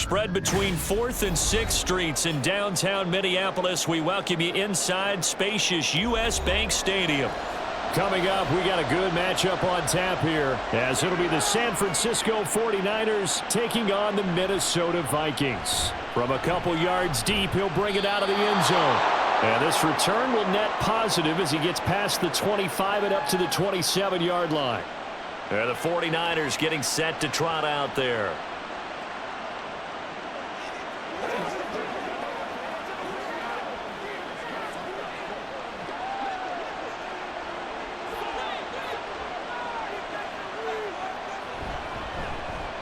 Spread between 4th and 6th Streets in downtown Minneapolis. We welcome you inside spacious U.S. Bank Stadium. Coming up, we got a good matchup on tap here, as it'll be the San Francisco 49ers taking on the Minnesota Vikings. From a couple yards deep, he'll bring it out of the end zone. And this return will net positive as he gets past the 25 and up to the 27-yard line. And the 49ers getting set to trot out there.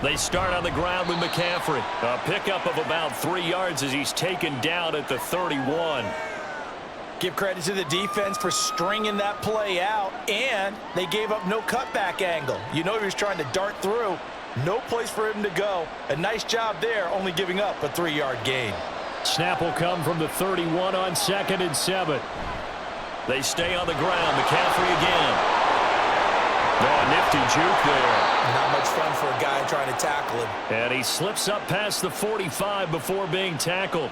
They start on the ground with McCaffrey. A pickup of about 3 yards as he's taken down at the 31. Give credit to the defense for stringing that play out, and they gave up no cutback angle. You know he was trying to dart through. No place for him to go. A nice job there, only giving up a 3-yard gain. Snap will come from the 31 on 2nd and 7. They stay on the ground. McCaffrey again. Oh, nifty juke there. Not much fun for a guy trying to tackle him. And he slips up past the 45 before being tackled.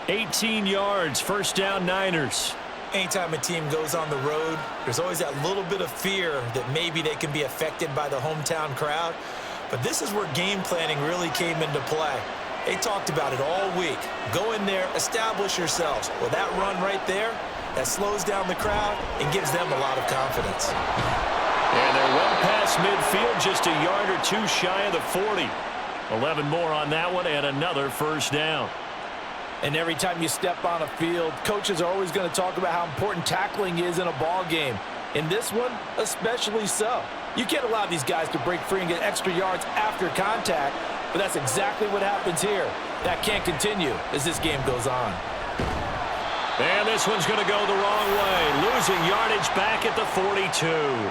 18 yards, first down Niners. Anytime a team goes on the road, there's always that little bit of fear that maybe they can be affected by the hometown crowd. But this is where game planning really came into play. They talked about it all week. Go in there, establish yourselves. Well, that run right there, that slows down the crowd and gives them a lot of confidence. And they're well past midfield, just a yard or two shy of the 40. 11 more on that one and another first down. And every time you step on a field, coaches are always going to talk about how important tackling is in a ball game. In this one, especially so. You can't allow these guys to break free and get extra yards after contact, but that's exactly what happens here. That can't continue as this game goes on. And this one's going to go the wrong way. Losing yardage back at the 42.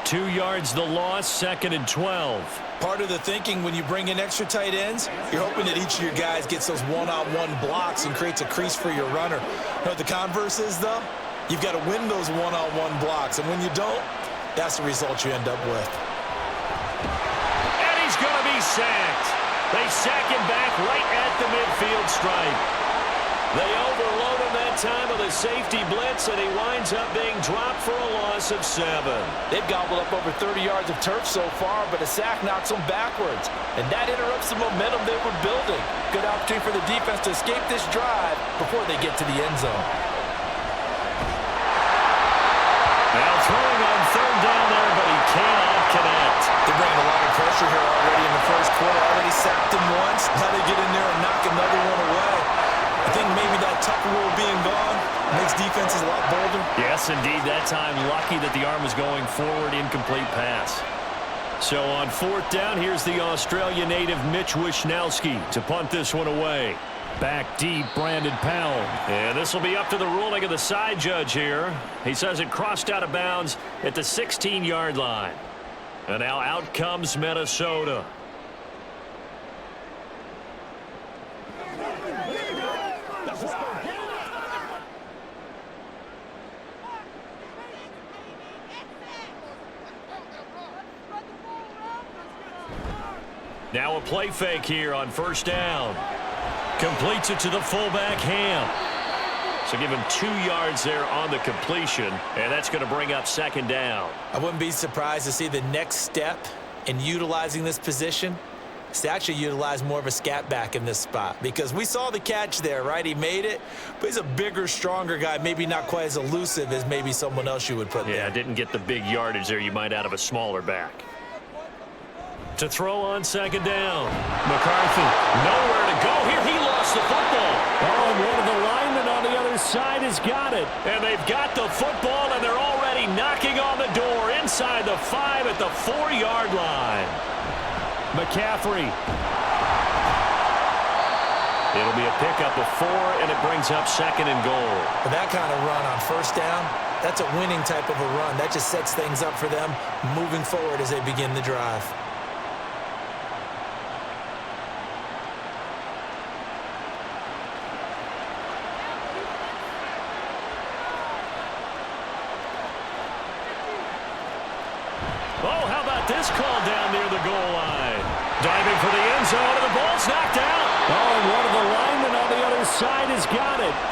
2 yards the loss, 2nd and 12. Part of the thinking when you bring in extra tight ends, you're hoping that each of your guys gets those one-on-one blocks and creates a crease for your runner. You know what the converse is, though? You've got to win those one-on-one blocks, and when you don't, that's the result you end up with. And he's going to be sacked. They sack him back right at the midfield stripe. They overload him that time with a safety blitz, and he winds up being dropped for a loss of 7. They've gobbled up over 30 yards of turf so far, but a sack knocks them backwards, and that interrupts the momentum they were building. Good opportunity for the defense to escape this drive before they get to the end zone. Now throwing on 3rd down there, but he cannot connect. They're bringing a lot of pressure here already in the first quarter. Already sacked him once. Now they get in there and knock another one away. I think maybe that tucker rule being gone makes defenses a lot bolder. Yes, indeed. That time, lucky that the arm was going forward, incomplete pass. So on 4th down, here's the Australia native Mitch Wishnowsky to punt this one away. Back deep, Brandon Powell. And this will be up to the ruling of the side judge here. He says it crossed out of bounds at the 16-yard line. And now out comes Minnesota. Now a play fake here on 1st down. Completes it to the fullback, Ham. So give him 2 yards there on the completion, and that's going to bring up 2nd down. I wouldn't be surprised to see the next step in utilizing this position is to actually utilize more of a scat back in this spot, because we saw the catch there, right? He made it, but he's a bigger, stronger guy, maybe not quite as elusive as maybe someone else you would put there. Yeah, didn't get the big yardage there you might out of a smaller back. To throw on 2nd down. McCarthy, nowhere to go here. He lost the football. Oh, one of the linemen on the other side has got it. And they've got the football, and they're already knocking on the door inside the 5 at the 4-yard line. McCaffrey. It'll be a pickup of 4, and it brings up 2nd and goal. With that kind of run on 1st down, that's a winning type of a run. That just sets things up for them moving forward as they begin the drive. Oh, how about this call down near the goal line? Diving for the end zone, and the ball's knocked out.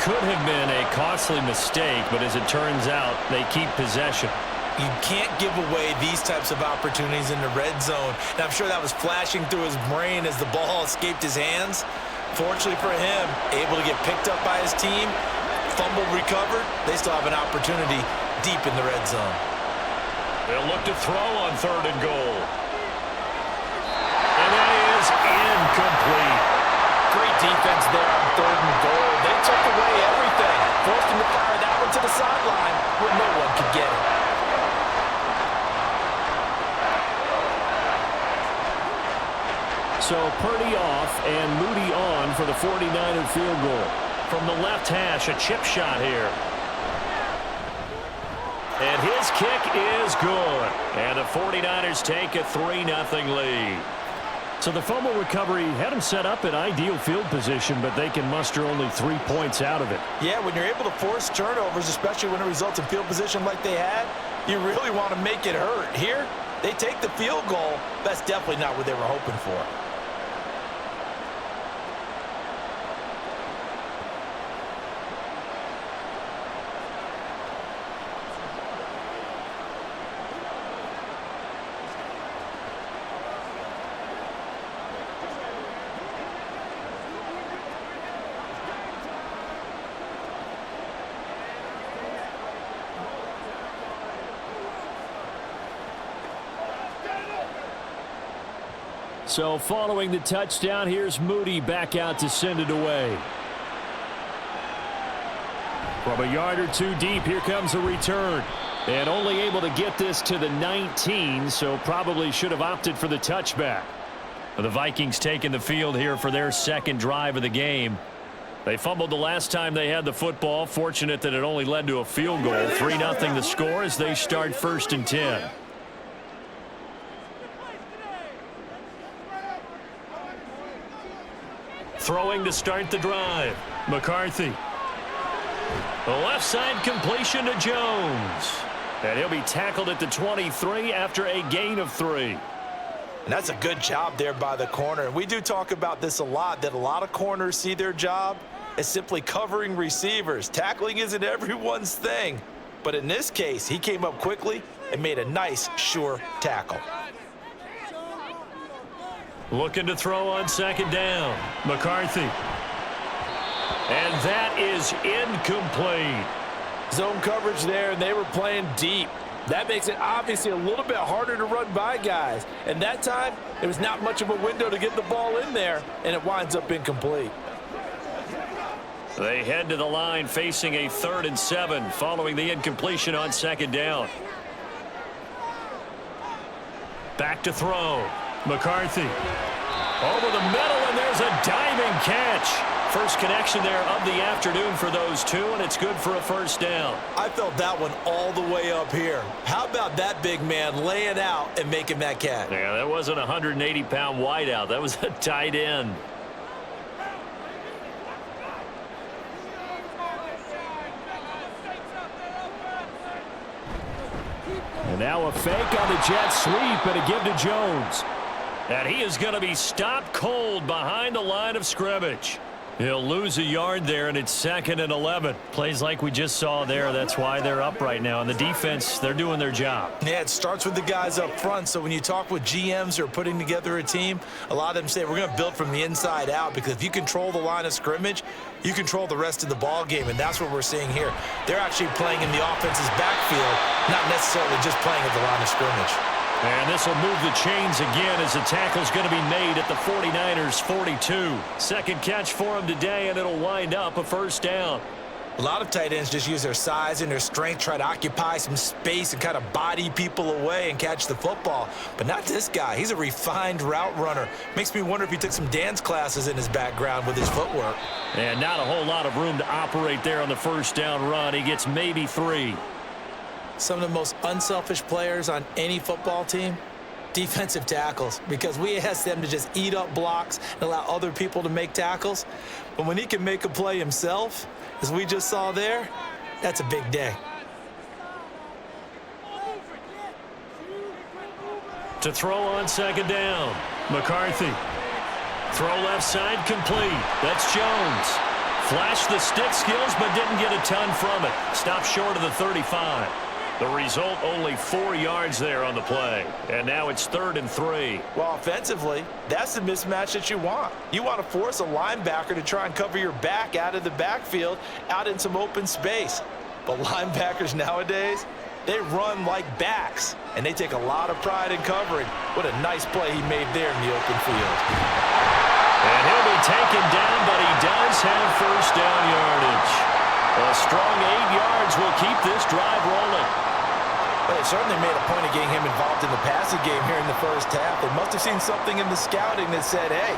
could have been a costly mistake, but as it turns out, they keep possession. You can't give away these types of opportunities in the red zone. And I'm sure that was flashing through his brain as the ball escaped his hands. Fortunately for him, able to get picked up by his team, fumble recovered. They still have an opportunity deep in the red zone. They'll look to throw on 3rd and goal. And that is incomplete. Great defense there on 3rd and goal. They took away everything. Forced him to fire that one to the sideline where no one could get it. So Purdy off and Moody on for the 49er field goal. From the left hash, a chip shot here. And his kick is good. And the 49ers take a 3-0 lead. So the fumble recovery had them set up in ideal field position, but they can muster only 3 points out of it. Yeah, when you're able to force turnovers, especially when it results in field position like they had, you really want to make it hurt. Here, they take the field goal. That's definitely not what they were hoping for. So following the touchdown, here's Moody back out to send it away. From a yard or two deep, here comes a return. And only able to get this to the 19, so probably should have opted for the touchback. The Vikings taking the field here for their second drive of the game. They fumbled the last time they had the football. Fortunate that it only led to a field goal. 3-0 the score as they start 1st and 10. Throwing to start the drive. McCarthy. The left side completion to Jones. And he'll be tackled at the 23 after a gain of 3. And that's a good job there by the corner. And we do talk about this a lot, that a lot of corners see their job as simply covering receivers. Tackling isn't everyone's thing. But in this case, he came up quickly and made a nice, sure tackle. Looking to throw on 2nd down. McCarthy. And that is incomplete. Zone coverage there, and they were playing deep. That makes it obviously a little bit harder to run by guys. And that time, there was not much of a window to get the ball in there, and it winds up incomplete. They head to the line facing a 3rd and 7 following the incompletion on 2nd down. Back to throw. McCarthy. Over the middle, and there's a diving catch. First connection there of the afternoon for those two, and it's good for a 1st down. I felt that one all the way up here. How about that big man laying out and making that catch? Yeah, that wasn't a 180-pound wideout. That was a tight end. And now a fake on the jet sweep and a give to Jones. And he is going to be stopped cold behind the line of scrimmage. He'll lose a yard there, and it's 2nd and 11. Plays like we just saw there. That's why they're up right now. And the defense, they're doing their job. Yeah, it starts with the guys up front. So when you talk with GMs who are putting together a team, a lot of them say we're going to build from the inside out, because if you control the line of scrimmage, you control the rest of the ball game, and that's what we're seeing here. They're actually playing in the offense's backfield, not necessarily just playing at the line of scrimmage. And this will move the chains again as the tackle's going to be made at the 49ers 42. Second catch for him today, and it'll wind up a 1st down. A lot of tight ends just use their size and their strength, try to occupy some space and kind of body people away and catch the football. But not this guy. He's a refined route runner. Makes me wonder if he took some dance classes in his background with his footwork. And not a whole lot of room to operate there on the 1st down run. He gets maybe 3. Some of the most unselfish players on any football team, defensive tackles, because we ask them to just eat up blocks and allow other people to make tackles. But when he can make a play himself, as we just saw there, that's a big day. To throw on 2nd down. McCarthy. Throw left side complete. That's Jones. Flashed the stick skills, but didn't get a ton from it. Stopped short of the 35. The result, only 4 yards there on the play. And now it's 3rd and 3. Well, offensively, that's the mismatch that you want. You want to force a linebacker to try and cover your back out of the backfield, out in some open space. But linebackers nowadays, they run like backs, and they take a lot of pride in covering. What a nice play he made there in the open field. And he'll be taken down, but he does have first down yardage. A strong 8 yards will keep this drive rolling. But they certainly made a point of getting him involved in the passing game here in the first half. They must have seen something in the scouting that said, hey,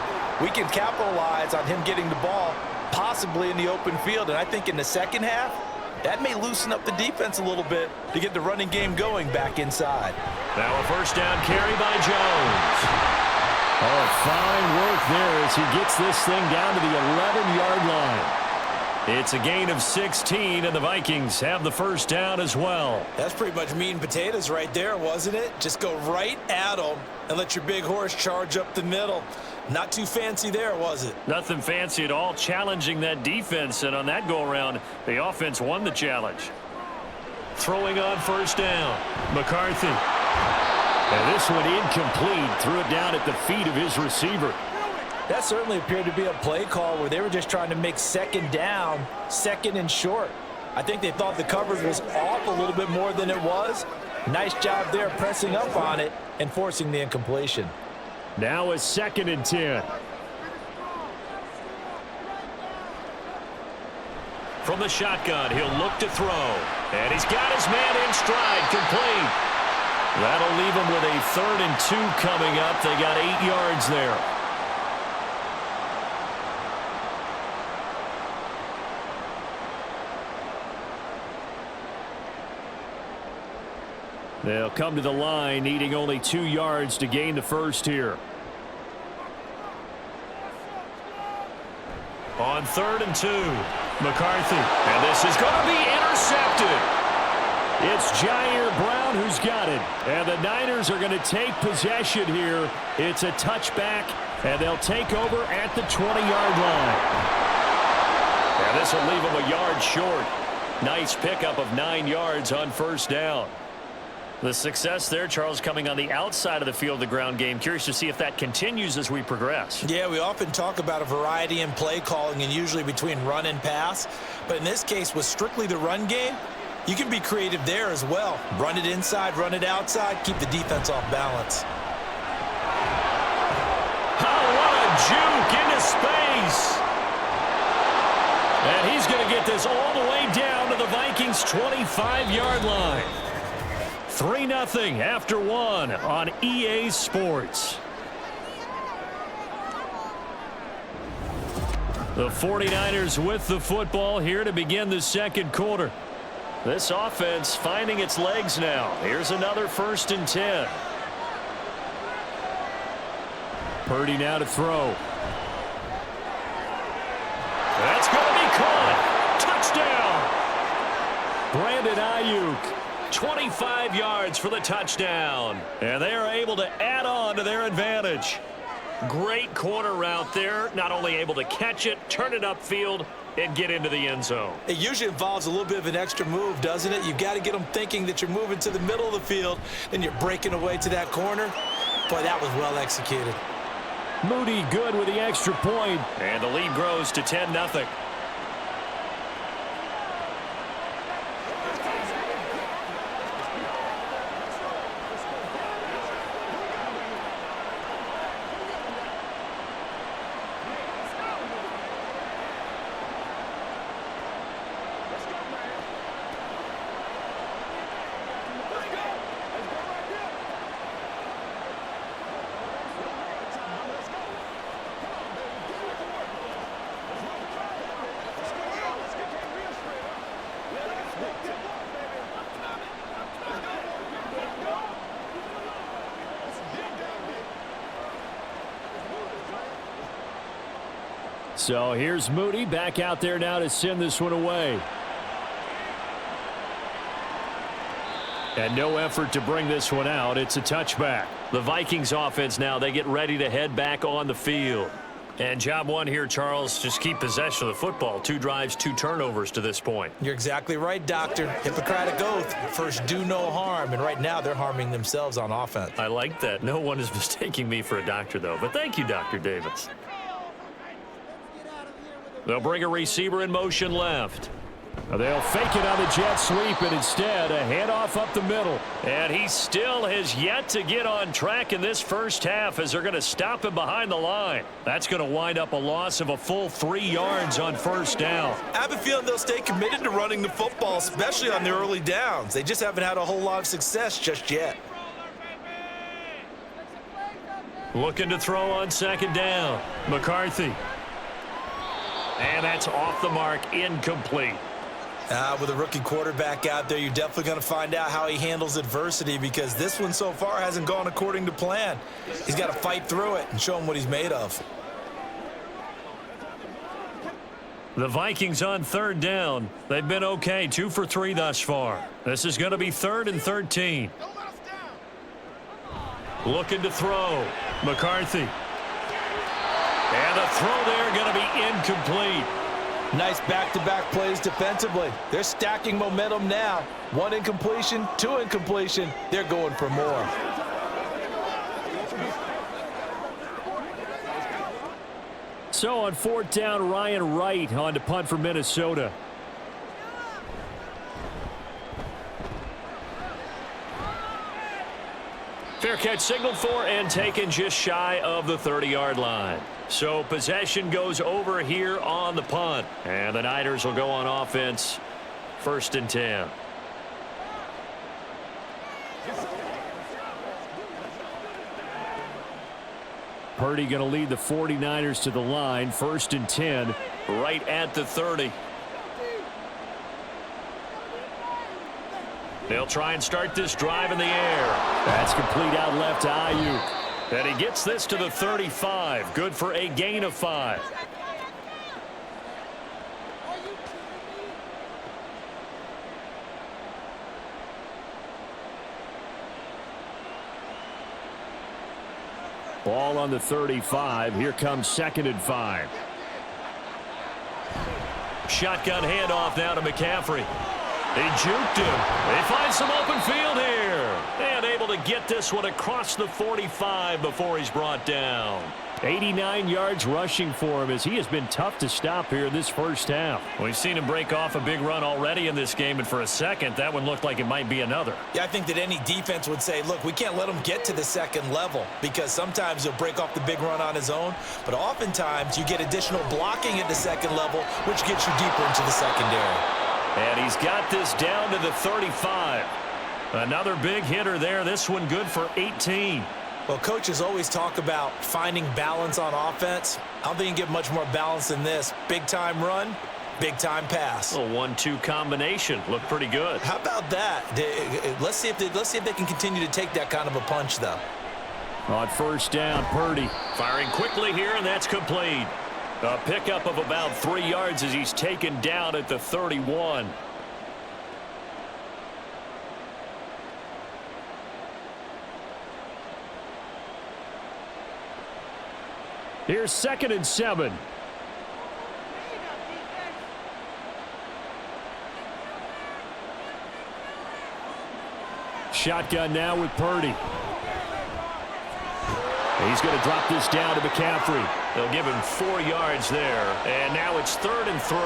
we can capitalize on him getting the ball, possibly in the open field. And I think in the second half, that may loosen up the defense a little bit to get the running game going back inside. Now a first down carry by Jones. Oh, fine work there as he gets this thing down to the 11-yard line. It's a gain of 16, and the Vikings have the first down as well. That's pretty much meat and potatoes right there, wasn't it? Just go right at them and let your big horse charge up the middle. Not too fancy there, was it? Nothing fancy at all, challenging that defense, and on that go-around, the offense won the challenge. Throwing on first down, McCarthy. And this one incomplete, threw it down at the feet of his receiver. That certainly appeared to be a play call where they were just trying to make second down, second and short. I think they thought the coverage was off a little bit more than it was. Nice job there pressing up on it and forcing the incompletion. Now a 2nd and 10. From the shotgun, he'll look to throw. And he's got his man in stride, complete. That'll leave him with a 3rd and 2 coming up. They got 8 yards there. They'll come to the line, needing only 2 yards to gain the first here. On 3rd and 2, McCarthy. And this is going to be intercepted. It's Jair Brown who's got it. And the Niners are going to take possession here. It's a touchback, and they'll take over at the 20-yard line. And this will leave them a yard short. Nice pickup of 9 yards on first down. The success there, Charles, coming on the outside of the field, the ground game. Curious to see if that continues as we progress. Yeah, we often talk about a variety in play calling and usually between run and pass. But in this case, with strictly the run game, you can be creative there as well. Run it inside, run it outside, keep the defense off balance. Oh, what a juke into space. And he's going to get this all the way down to the Vikings' 25-yard line. 3-0 after 1 on EA Sports. The 49ers with the football here to begin the second quarter. This offense finding its legs now. Here's another 1st and 10. Purdy now to throw. That's going to be caught. Touchdown. Brandon Ayuk. 25 yards for the touchdown. And they are able to add on to their advantage. Great corner route there. Not only able to catch it, turn it upfield, and get into the end zone. It usually involves a little bit of an extra move, doesn't it? You've got to get them thinking that you're moving to the middle of the field, and you're breaking away to that corner. Boy, that was well executed. Moody good with the extra point. And the lead grows to 10-0. So here's Moody back out there now to send this one away. And no effort to bring this one out. It's a touchback. The Vikings offense now, they get ready to head back on the field. And job one here, Charles, just keep possession of the football. 2 drives, 2 turnovers to this point. You're exactly right, Doctor. Hippocratic oath. First, do no harm. And right now, they're harming themselves on offense. I like that. No one is mistaking me for a doctor, though. But thank you, Dr. Davis. They'll bring a receiver in motion left. They'll fake it on the jet sweep, and instead, a handoff up the middle. And he still has yet to get on track in this first half as they're going to stop him behind the line. That's going to wind up a loss of a full 3 yards on first down. I have a feeling they'll stay committed to running the football, especially on the early downs. They just haven't had a whole lot of success just yet. Looking to throw on second down. McCarthy. And that's off the mark, incomplete. With a rookie quarterback out there, you're definitely going to find out how he handles adversity because this one so far hasn't gone according to plan. He's got to fight through it and show him what he's made of. The Vikings on third down. They've been okay, 2 for 3 thus far. This is going to be 3rd and 13. Looking to throw. McCarthy. And the throw there going to be incomplete. Nice back-to-back plays defensively. They're stacking momentum now. 1 incompletion, 2 incompletion. They're going for more. So on 4th down, Ryan Wright on to punt for Minnesota. Fair catch signaled for and taken just shy of the 30-yard line. So possession goes over here on the punt. And the Niners will go on offense. 1st and 10. Purdy going to lead the 49ers to the line. 1st and 10, right at the 30. They'll try and start this drive in the air. That's complete out left to Ayuk. And he gets this to the 35. Good for a gain of 5. Ball on the 35. Here comes 2nd and 5. Shotgun handoff now to McCaffrey. He juked him. They find some open field here. And able to get this one across the 45 before he's brought down. 89 yards rushing for him as he has been tough to stop here in this first half. We've seen him break off a big run already in this game, and for a second, that one looked like it might be another. Yeah, I think that any defense would say, look, we can't let him get to the 2nd level because sometimes he'll break off the big run on his own, but oftentimes you get additional blocking at the 2nd level, which gets you deeper into the secondary. And he's got this down to the 35. Another big hitter there. This one good for 18. Well, coaches always talk about finding balance on offense. I don't think you can get much more balance than this. Big-time run, big-time pass. A 1-2 combination. Looked pretty good. How about that? Let's see if they can continue to take that kind of a punch, though. On 1st down, Purdy firing quickly here, and that's complete. A pickup of about 3 yards as he's taken down at the 31. Here's 2nd and 7. Shotgun now with Purdy. He's going to drop this down to McCaffrey. They'll give him 4 yards there. And now it's 3rd and 3.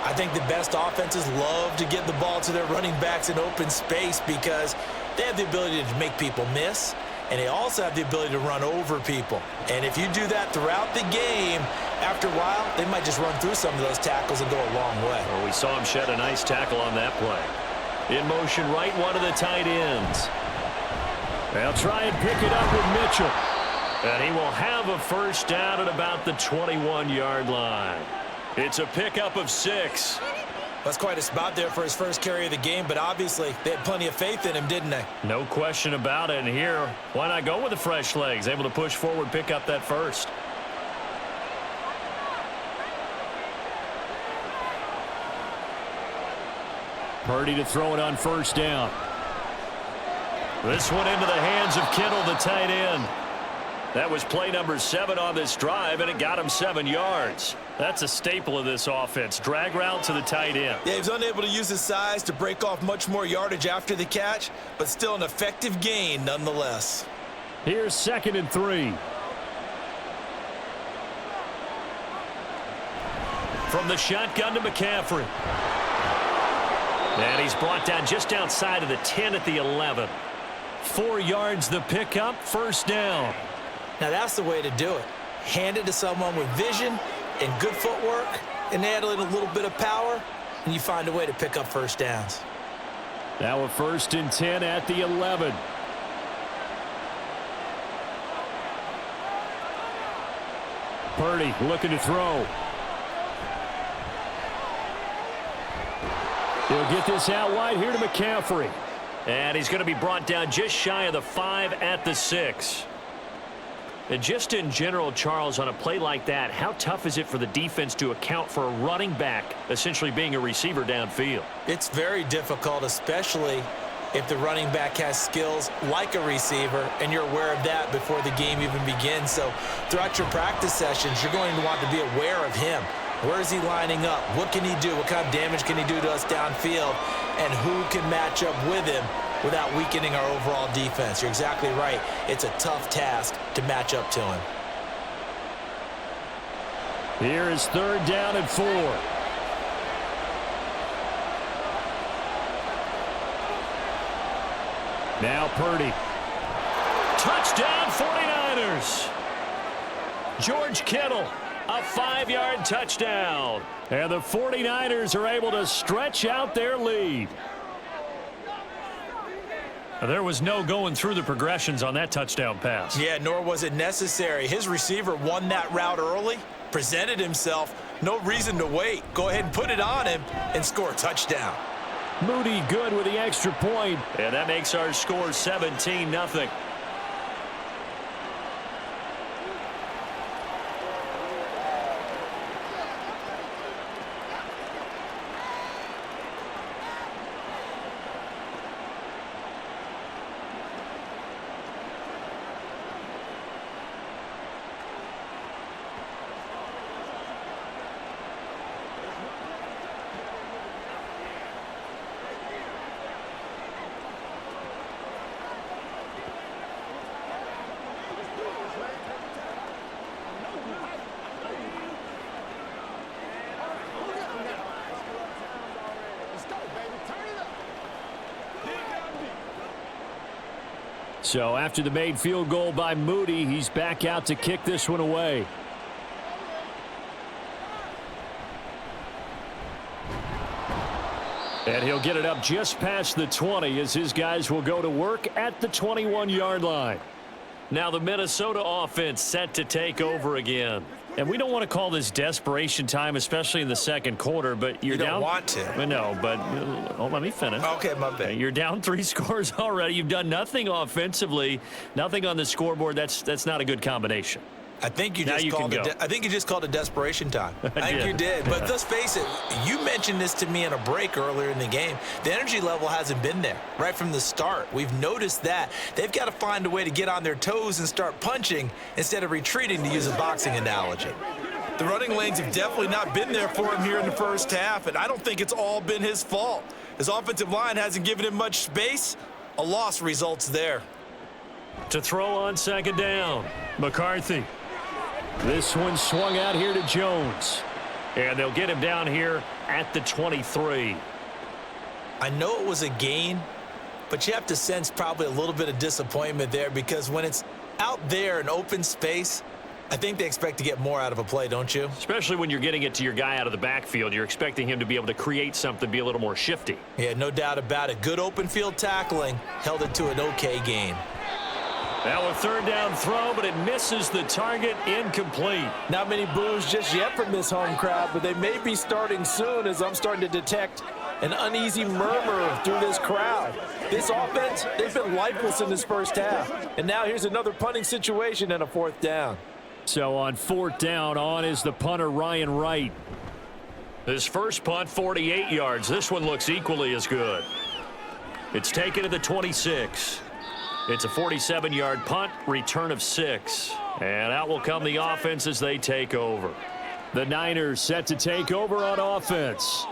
I think the best offenses love to get the ball to their running backs in open space because they have the ability to make people miss, and they also have the ability to run over people. And if you do that throughout the game, after a while, they might just run through some of those tackles and go a long way. Well, we saw him shed a nice tackle on that play. In motion, right one of the tight ends. They'll try and pick it up with Mitchell. And he will have a first down at about the 21-yard line. It's a pickup of 6. That's quite a spot there for his first carry of the game, but obviously they had plenty of faith in him, didn't they? No question about it. And here, why not go with the fresh legs? Able to push forward, pick up that first. Purdy to throw it on 1st down. This one into the hands of Kittle, the tight end. That was play number 7 on this drive, and it got him 7 yards. That's a staple of this offense. Drag route to the tight end. Yeah, he was unable to use his size to break off much more yardage after the catch, but still an effective gain nonetheless. Here's 2nd and 3. From the shotgun to McCaffrey. And he's brought down just outside of the 10 at the 11. 4 yards the pickup, 1st down. Now that's the way to do it. Hand it to someone with vision and good footwork, and add in a little bit of power, and you find a way to pick up 1st downs. Now a 1st and 10 at the 11. Purdy looking to throw. He'll get this out wide here to McCaffrey. And he's going to be brought down just shy of the 5 at the 6. And just in general, Charles, on a play like that, how tough is it for the defense to account for a running back essentially being a receiver downfield? It's very difficult, especially if the running back has skills like a receiver, and you're aware of that before the game even begins. So throughout your practice sessions, you're going to want to be aware of him. Where is he lining up? What can he do? What kind of damage can he do to us downfield? And who can match up with him without weakening our overall defense? You're exactly right. It's a tough task to match up to him. Here is 3rd down and 4. Now Purdy. Touchdown 49ers. George Kittle. A 5-yard touchdown. And the 49ers are able to stretch out their lead. There was no going through the progressions on that touchdown pass. Yeah, nor was it necessary. His receiver won that route early, presented himself. No reason to wait. Go ahead and put it on him and score a touchdown. Moody good with the extra point. And that makes our score 17-0. So after the made field goal by Moody, he's back out to kick this one away. And he'll get it up just past the 20 as his guys will go to work at the 21-yard line. Now the Minnesota offense set to take over again. And we don't want to call this desperation time, especially in the 2nd quarter, but you're down. You don't want to. No, but let me finish. Okay, my bad. You're down 3 scores already. You've done nothing offensively, nothing on the scoreboard. That's not a good combination. I think you just called it desperation time. I think you did. But let's face it, you mentioned this to me in a break earlier in the game. The energy level hasn't been there right from the start. We've noticed that. They've got to find a way to get on their toes and start punching instead of retreating, to use a boxing analogy. The running lanes have definitely not been there for him here in the 1st half, and I don't think it's all been his fault. His offensive line hasn't given him much space. A loss results there. To throw on 2nd down, McCarthy. This one swung out here to Jones. And they'll get him down here at the 23. I know it was a gain, but you have to sense probably a little bit of disappointment there, because when it's out there in open space, I think they expect to get more out of a play, don't you? Especially when you're getting it to your guy out of the backfield. You're expecting him to be able to create something, be a little more shifty. Yeah, no doubt about it. Good open field tackling held it to an okay gain. Now a 3rd down throw, but it misses the target, incomplete. Not many boos just yet from this home crowd, but they may be starting soon, as I'm starting to detect an uneasy murmur through this crowd. This offense, they've been lifeless in this 1st half. And now here's another punting situation and a 4th down. So on 4th down, on is the punter, Ryan Wright. His first punt, 48 yards. This one looks equally as good. It's taken to the 26. It's a 47-yard punt, return of 6. And out will come the offense as they take over. The Niners set to take over on offense.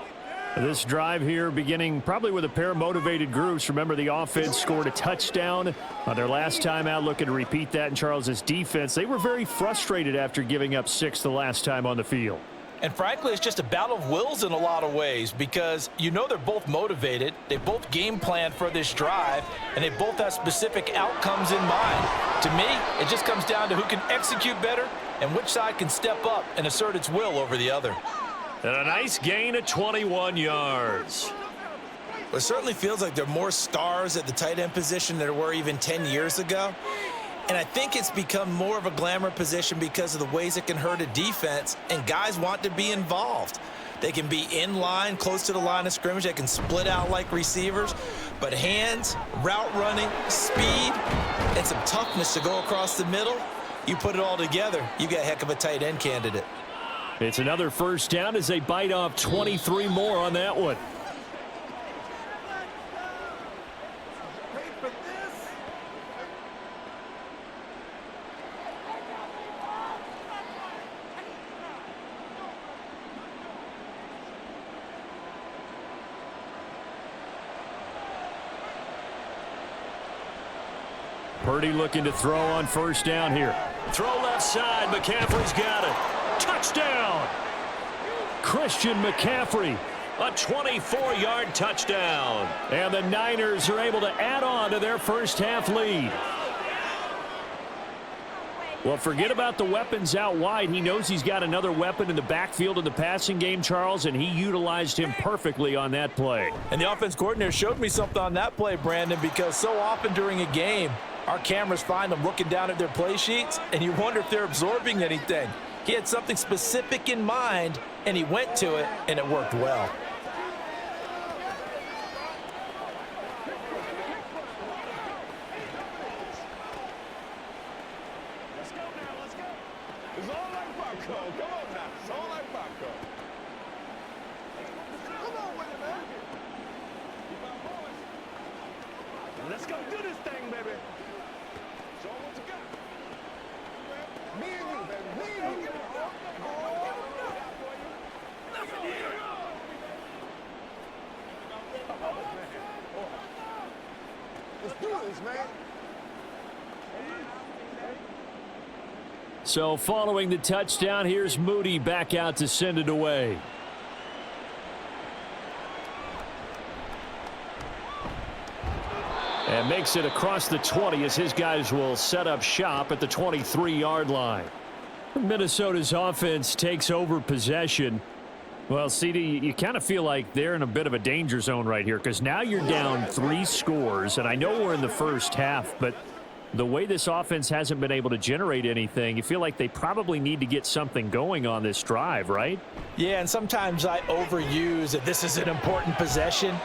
This drive here beginning probably with a pair of motivated groups. Remember, the offense scored a touchdown on their last time out, looking to repeat that in Charles's defense. They were very frustrated after giving up 6 the last time on the field. And frankly, it's just a battle of wills in a lot of ways because you know they're both motivated. They both game planned for this drive, and they both have specific outcomes in mind. To me, it just comes down to who can execute better and which side can step up and assert its will over the other. And a nice gain of 21 yards. It certainly feels like there are more stars at the tight end position than there were even 10 years ago. And I think it's become more of a glamour position because of the ways it can hurt a defense, and guys want to be involved. They can be in line, close to the line of scrimmage. They can split out like receivers. But hands, route running, speed, and some toughness to go across the middle, you put it all together, you got a heck of a tight end candidate. It's another first down as they bite off 23 more on that one. Purdy looking to throw on first down here. Throw left side. McCaffrey's got it. Touchdown. Christian McCaffrey. A 24-yard touchdown. And the Niners are able to add on to their first half lead. Well, forget about the weapons out wide. He knows he's got another weapon in the backfield in the passing game, Charles, and he utilized him perfectly on that play. And the offense coordinator showed me something on that play, Brandon, because so often during a game, our cameras find them looking down at their play sheets, and you wonder if they're absorbing anything. He had something specific in mind, and he went to it, and it worked well. Let's go now, let's go. It's all like popcorn. Come on now. It's all like popcorn. Come on with it, man. Keep our boys. Let's go do this thing, baby. Show them what you got. Me and you, baby. Me and you. Let's do this, man. So following the touchdown, here's Moody back out to send it away. And makes it across the 20 as his guys will set up shop at the 23-yard line. Minnesota's offense takes over possession. Well, CD, you kind of feel like they're in a bit of a danger zone right here because now you're down 3 scores, and I know we're in the first half, but the way this offense hasn't been able to generate anything, you feel like they probably need to get something going on this drive, right? Yeah, and sometimes I overuse that this is an important possession.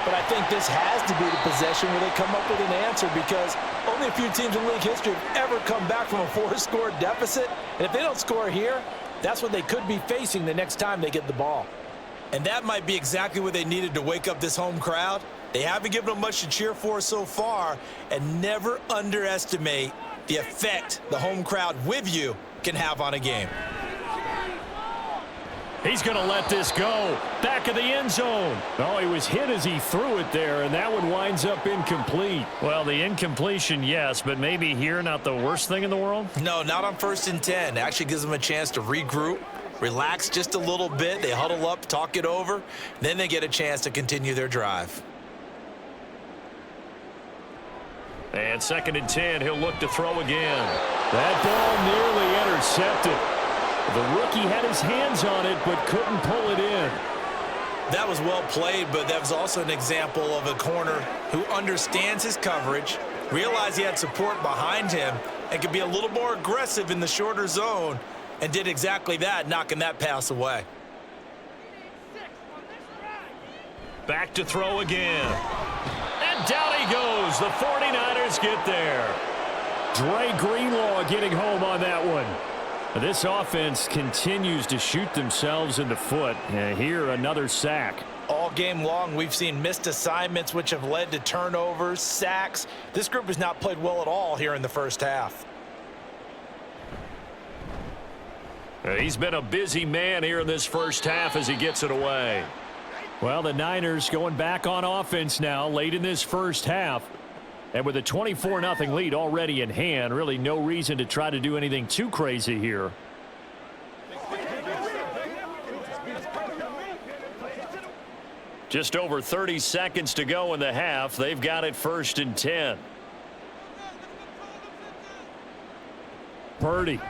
But I think this has to be the possession where they come up with an answer because only a few teams in league history have ever come back from a 4-score deficit. And if they don't score here, that's what they could be facing the next time they get the ball. And that might be exactly what they needed to wake up this home crowd. They haven't given them much to cheer for so far, and never underestimate the effect the home crowd with you can have on a game. He's going to let this go. Back of the end zone. Oh, he was hit as he threw it there, and that one winds up incomplete. Well, the incompletion, yes, but maybe here not the worst thing in the world? No, not on 1st and 10. It actually gives them a chance to regroup, relax just a little bit. They huddle up, talk it over. Then they get a chance to continue their drive. And 2nd and 10, he'll look to throw again. That ball nearly intercepted. The rookie had his hands on it, but couldn't pull it in. That was well played, but that was also an example of a corner who understands his coverage, realized he had support behind him, and could be a little more aggressive in the shorter zone, and did exactly that, knocking that pass away. Back to throw again. And down he goes. The 49ers get there. Dre Greenlaw getting home on that one. This offense continues to shoot themselves in the foot. Here, another sack. All game long, we've seen missed assignments, which have led to turnovers, sacks. This group has not played well at all here in the first half. He's been a busy man here in this first half as he gets it away. Well, the Niners going back on offense now late in this first half. And with a 24-0 lead already in hand, really no reason to try to do anything too crazy here. Just over 30 seconds to go in the half. They've got it 1st and 10. Purdy.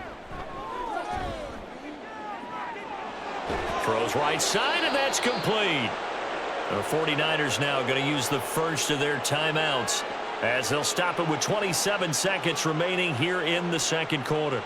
Throws right side, and that's complete. The 49ers now going to use the first of their timeouts as they'll stop it with 27 seconds remaining here in the second quarter.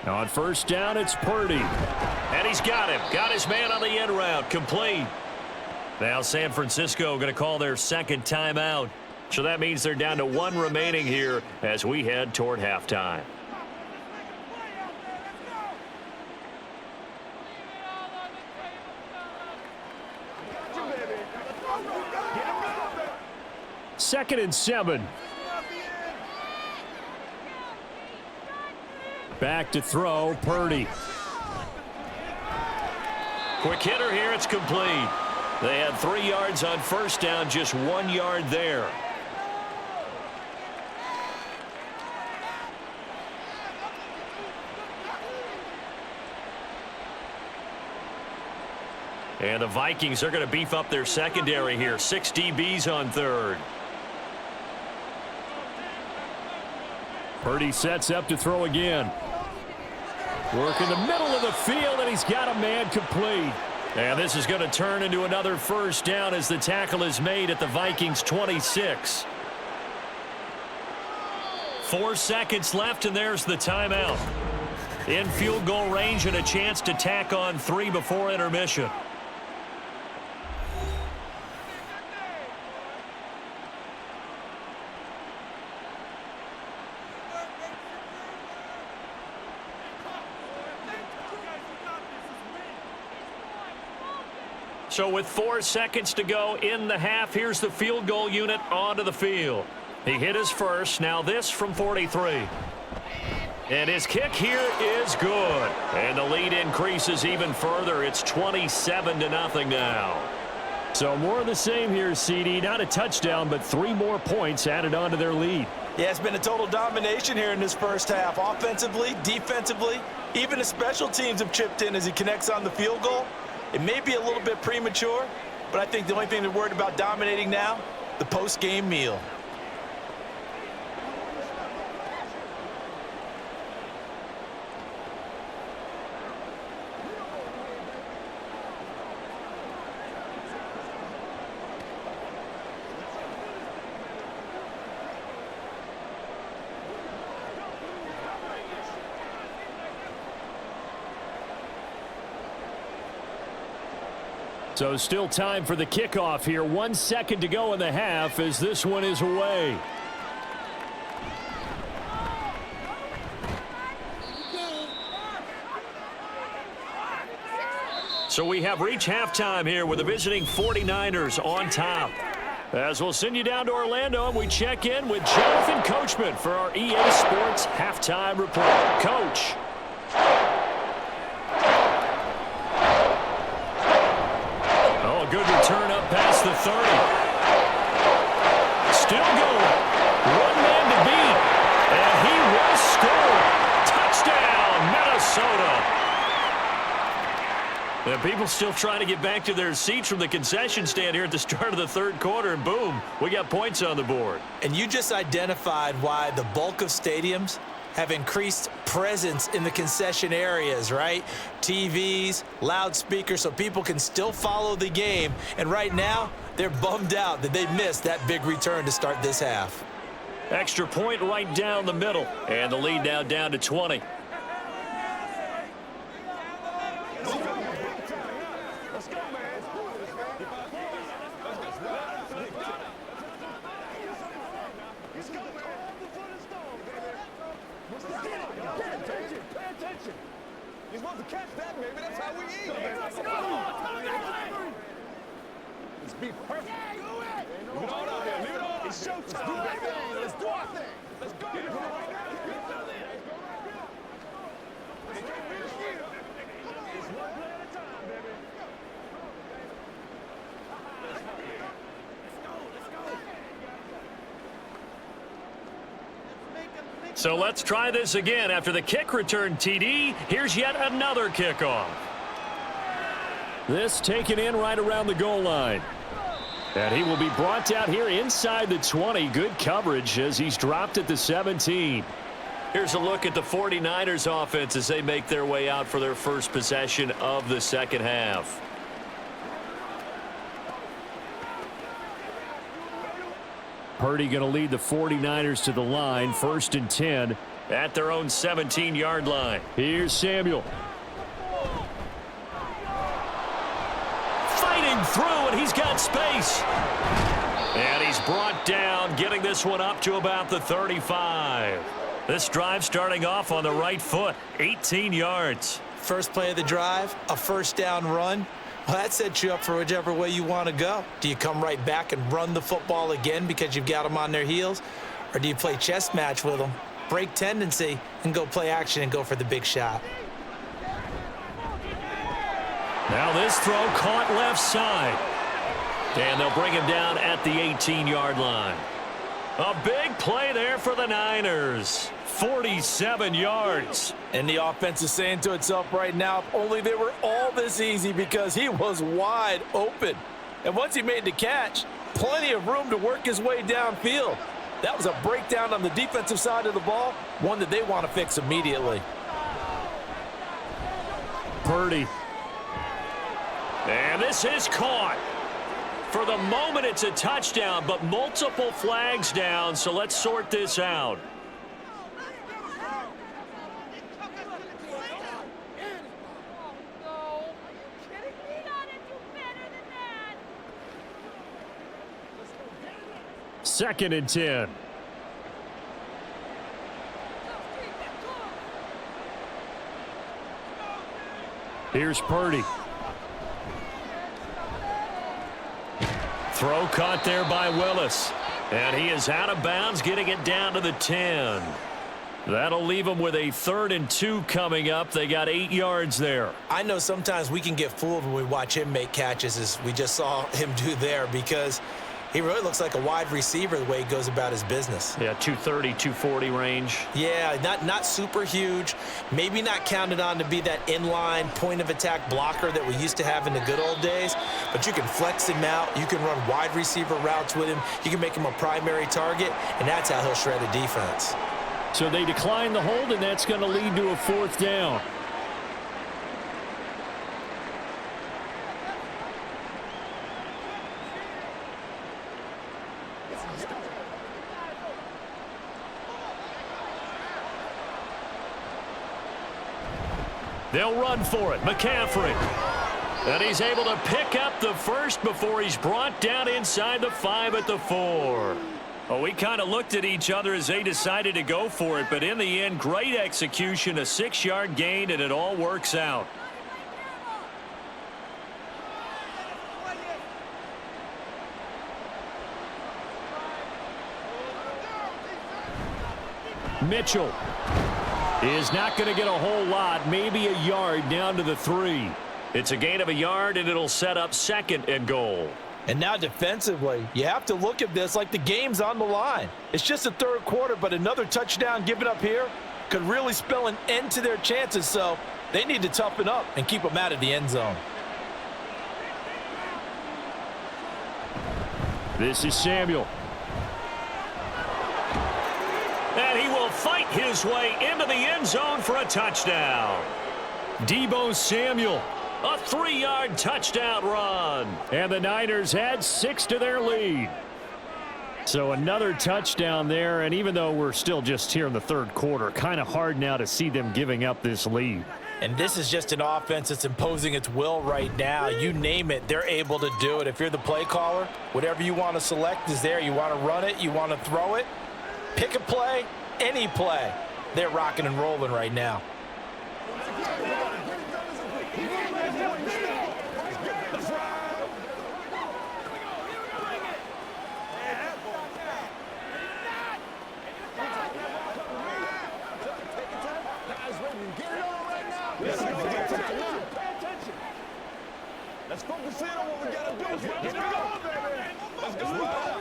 On 1st down, it's Purdy. And he's got him. Got his man on the end route. Complete. Now San Francisco going to call their second timeout. So that means they're down to 1 remaining here as we head toward halftime. Second and 7. Back to throw, Purdy. Quick hitter here, it's complete. They had 3 yards on 1st down, just 1 yard there. And the Vikings are going to beef up their secondary here. 6 DBs on 3rd. Purdy sets up to throw again. Work in the middle of the field, and he's got a man complete. And this is going to turn into another 1st down as the tackle is made at the Vikings 26. 4 seconds left, and there's the timeout. In field goal range and a chance to tack on 3 before intermission. So with 4 seconds to go in the half, here's the field goal unit onto the field. He hit his first. Now this from 43. And his kick here is good. And the lead increases even further. It's 27-0 now. So more of the same here, CD. Not a touchdown, but 3 more points added on to their lead. Yeah, it's been a total domination here in this first half. Offensively, defensively, even the special teams have chipped in as he connects on the field goal. It may be a little bit premature, but I think the only thing they're worried about dominating now, the post-game meal. So still time for the kickoff here. 1 second to go in the half as this one is away. So we have reached halftime here with the visiting 49ers on top. As we'll send you down to Orlando and we check in with Jonathan Coachman for our EA Sports Halftime Report. Coach. Good return up past the 30. Still going. 1 man to beat. And he will score. Touchdown, Minnesota. And people still trying to get back to their seats from the concession stand here at the start of the 3rd quarter. And boom, we got points on the board. And you just identified why the bulk of stadiums have increased presence in the concession areas, right? TVs, loudspeakers, so people can still follow the game. And right now, they're bummed out that they missed that big return to start this half. Extra point right down the middle. And the lead now down to 20. Let's go, man. Pay attention. Pay attention. You're supposed to catch that, baby. That's how we eat. Let's go. Let's be perfect. Leave it all out there. Leave it all out there. It's showtime, baby. Let's do our thing. Let's go. It's one play at a time, baby. So let's try this again. After the kick return TD, here's yet another kickoff. This taken in right around the goal line. And he will be brought down here inside the 20. Good coverage as he's dropped at the 17. Here's a look at the 49ers offense as they make their way out for their first possession of the second half. Purdy going to lead the 49ers to the line, 1st and 10 at their own 17-yard line. Here's Samuel. Fighting through, and he's got space. And he's brought down, getting this one up to about the 35. This drive starting off on the right foot, 18 yards. First play of the drive, a first down run. Well, that sets you up for whichever way you want to go. Do you come right back and run the football again because you've got them on their heels? Or do you play chess match with them, break tendency, and go play action and go for the big shot? Now this throw caught left side. And they'll bring him down at the 18-yard line. A big play there for the Niners. 47 yards. And the offense is saying to itself right now, if only they were all this easy, because he was wide open. And once he made the catch, plenty of room to work his way downfield. That was a breakdown on the defensive side of the ball, one that they want to fix immediately. Purdy. And this is caught. For the moment, it's a touchdown, but multiple flags down, so let's sort this out. Second and 10. Here's Purdy. Throw caught there by Willis. And he is out of bounds, getting it down to the 10. That'll leave him with a 3rd and 2 coming up. They got 8 yards there. I know sometimes we can get fooled when we watch him make catches, as we just saw him do there, because he really looks like a wide receiver the way he goes about his business. Yeah, 230, 240 range. Yeah, not super huge. Maybe not counted on to be that inline point-of-attack blocker that we used to have in the good old days, but you can flex him out. You can run wide receiver routes with him. You can make him a primary target, and that's how he'll shred a defense. So they decline the hold, and that's going to lead to a 4th down. They'll run for it. McCaffrey. And he's able to pick up the first before he's brought down inside the 5 at the 4. Well, we kind of looked at each other as they decided to go for it, but in the end, great execution, a 6-yard gain, and it all works out. Mitchell is not going to get a whole lot, maybe a yard down to the 3. It's a gain of a yard, and it'll set up 2nd and goal. And now defensively, you have to look at this like the game's on the line. It's just the 3rd quarter, but another touchdown given up here could really spell an end to their chances, so they need to toughen up and keep them out of the end zone. This is Samuel. And he will fight his way into the end zone for a touchdown. Deebo Samuel, a 3-yard touchdown run. And the Niners add 6 to their lead. So another touchdown there, and even though we're still just here in the 3rd quarter, kind of hard now to see them giving up this lead. And this is just an offense that's imposing its will right now. You name it, they're able to do it. If you're the play caller, whatever you want to select is there. You want to run it, you want to throw it. Pick a play, any play. they're rocking and rolling right now. Let's focus in on what we gotta do. Let's go, baby. Let's go.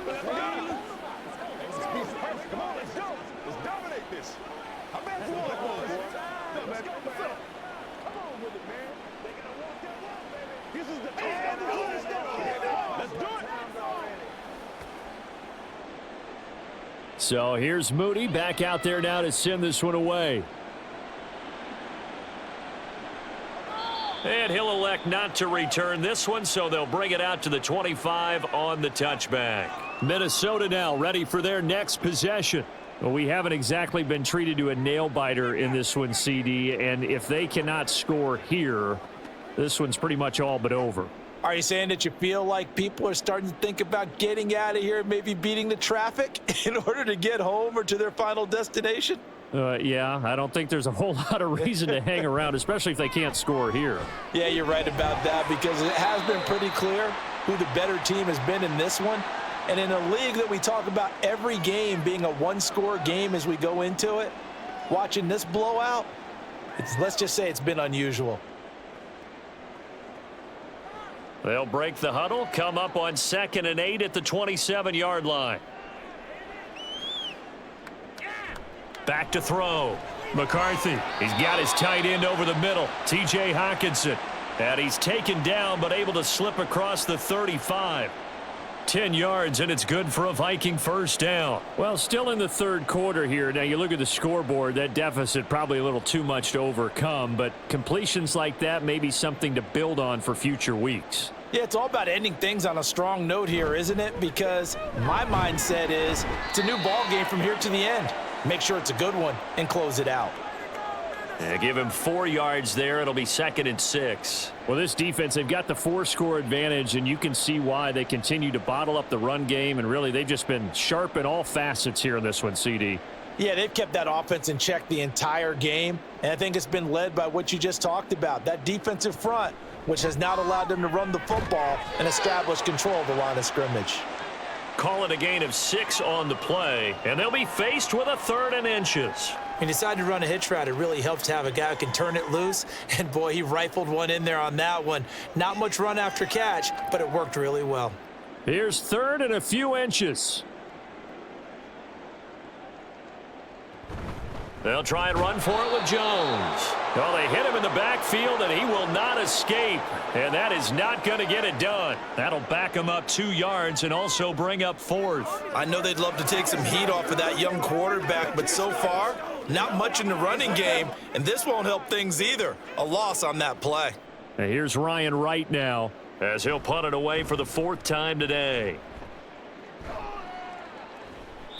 Let's go. This piece is perfect. Come on, let's go. Let's dominate this. How bad you want it, boys? Let's go, baby. Come on with it, man. They gotta walk that walk, baby. This is the let's go. Let's do it. So here's Moody back out there now to send this one away. And he'll elect not to return this one, so they'll bring it out to the 25 on the touchback. Minnesota now ready for their next possession. Well, we haven't exactly been treated to a nail-biter in this one, CD, and if they cannot score here, this one's pretty much all but over. Are you saying that you feel like people are starting to think about getting out of here, maybe beating the traffic in order to get home or to their final destination? Yeah, I don't think there's a whole lot of reason to hang around, especially if they can't score here. Yeah, you're right about that because it has been pretty clear who the better team has been in this one. And in a league that we talk about every game being a one-score game as we go into it, watching this blowout, let's just say it's been unusual. They'll break the huddle, come up on 2nd and 8 at the 27-yard line. Back to throw. McCarthy, he's got his tight end over the middle, T.J. Hockenson. And he's taken down but able to slip across the 35. 10 yards, and it's good for a Viking first down. Well, still in the third quarter here. Now, you look at the scoreboard, that deficit probably a little too much to overcome, but completions like that may be something to build on for future weeks. Yeah, it's all about ending things on a strong note here, isn't it? Because my mindset is it's a new ball game from here to the end. Make sure it's a good one and close it out. Yeah, give him 4 yards there. It'll be 2nd and 6. Well, this defense, they've got the 4-score advantage, and you can see why they continue to bottle up the run game, and really they've just been sharp in all facets here in this one, CD. Yeah, they've kept that offense in check the entire game, and I think it's been led by what you just talked about, that defensive front, which has not allowed them to run the football and establish control of the line of scrimmage. Call it a gain of 6 on the play, and they'll be faced with a 3rd and inches. He decided to run a hitch route. It really helps to have a guy who can turn it loose, and boy, he rifled one in there on that one. Not much run after catch, but it worked really well. Here's 3rd and a few inches. They'll try and run for it with Jones. Well, they hit him in the backfield, and he will not escape. And that is not going to get it done. That'll back him up 2 yards and also bring up 4th. I know they'd love to take some heat off of that young quarterback, but so far, not much in the running game, and this won't help things either. A loss on that play. And here's Ryan Wright now as he'll punt it away for the 4th time today.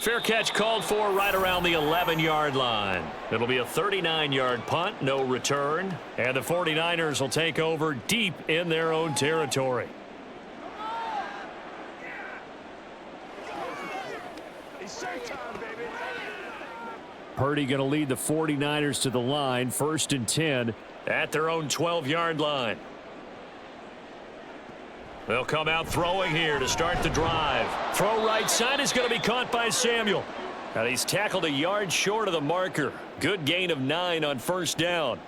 Fair catch called for right around the 11-yard line. It'll be a 39-yard punt, no return. And the 49ers will take over deep in their own territory. It's showtime, baby. Purdy going to lead the 49ers to the line, 1st and 10 at their own 12-yard line. They'll come out throwing here to start the drive. Throw right side is going to be caught by Samuel. And he's tackled a yard short of the marker. Good gain of 9 on 1st down.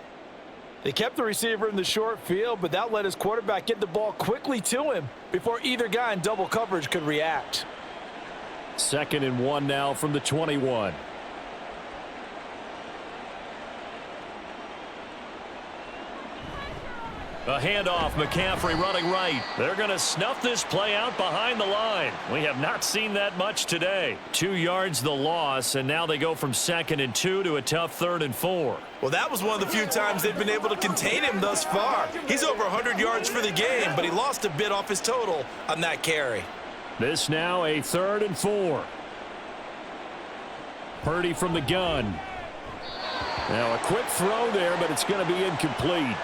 They kept the receiver in the short field, but that let his quarterback get the ball quickly to him before either guy in double coverage could react. 2nd and 1 now from the 21. A handoff, McCaffrey running right. They're going to snuff this play out behind the line. We have not seen that much today. 2 yards the loss, and now they go from 2nd and 2 to a tough 3rd and 4. Well, that was one of the few times they've been able to contain him thus far. He's over 100 yards for the game, but he lost a bit off his total on that carry. This now a 3rd and 4. Purdy from the gun. Now a quick throw there, but it's going to be incomplete.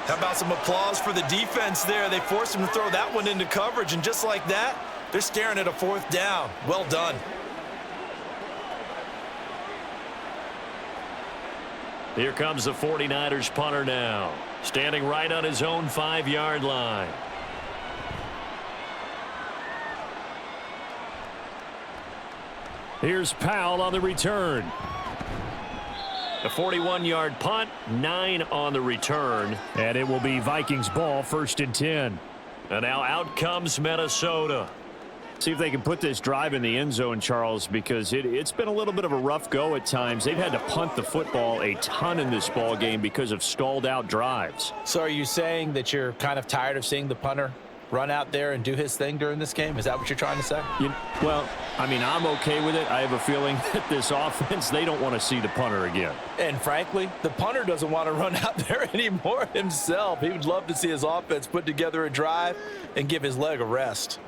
How about some applause for the defense there? They forced him to throw that one into coverage, and just like that, they're staring at a 4th down. Well done. Here comes the 49ers punter now. Standing right on his own 5-yard line. Here's Powell on the return. A 41-yard punt, 9 on the return. And it will be Vikings ball, 1st and 10. And now out comes Minnesota. See if they can put this drive in the end zone, Charles, because it's been a little bit of a rough go at times. They've had to punt the football a ton in this ball game because of stalled out drives. So are you saying that you're kind of tired of seeing the punter run out there and do his thing during this game? Is that what you're trying to say? Well, I mean, I'm okay with it. I have a feeling that this offense, they don't want to see the punter again. And frankly, the punter doesn't want to run out there anymore himself. He would love to see his offense put together a drive and give his leg a rest.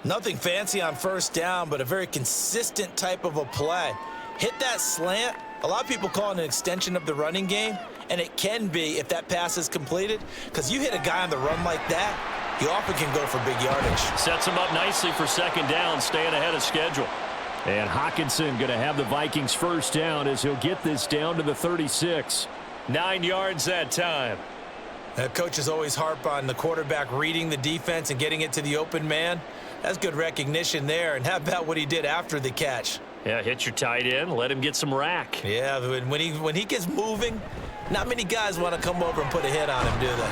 Nothing fancy on 1st down, but a very consistent type of a play. Hit that slant. A lot of people call it an extension of the running game, and it can be if that pass is completed, because you hit a guy on the run like that, you often can go for big yardage. Sets him up nicely for 2nd down, staying ahead of schedule. And Hockenson going to have the Vikings 1st down as he'll get this down to the 36. 9 yards that time. Coaches always harp on the quarterback reading the defense and getting it to the open man. That's good recognition there. And how about what he did after the catch? Yeah, hit your tight end, let him get some rack. Yeah, when he gets moving, not many guys want to come over and put a hit on him, do they?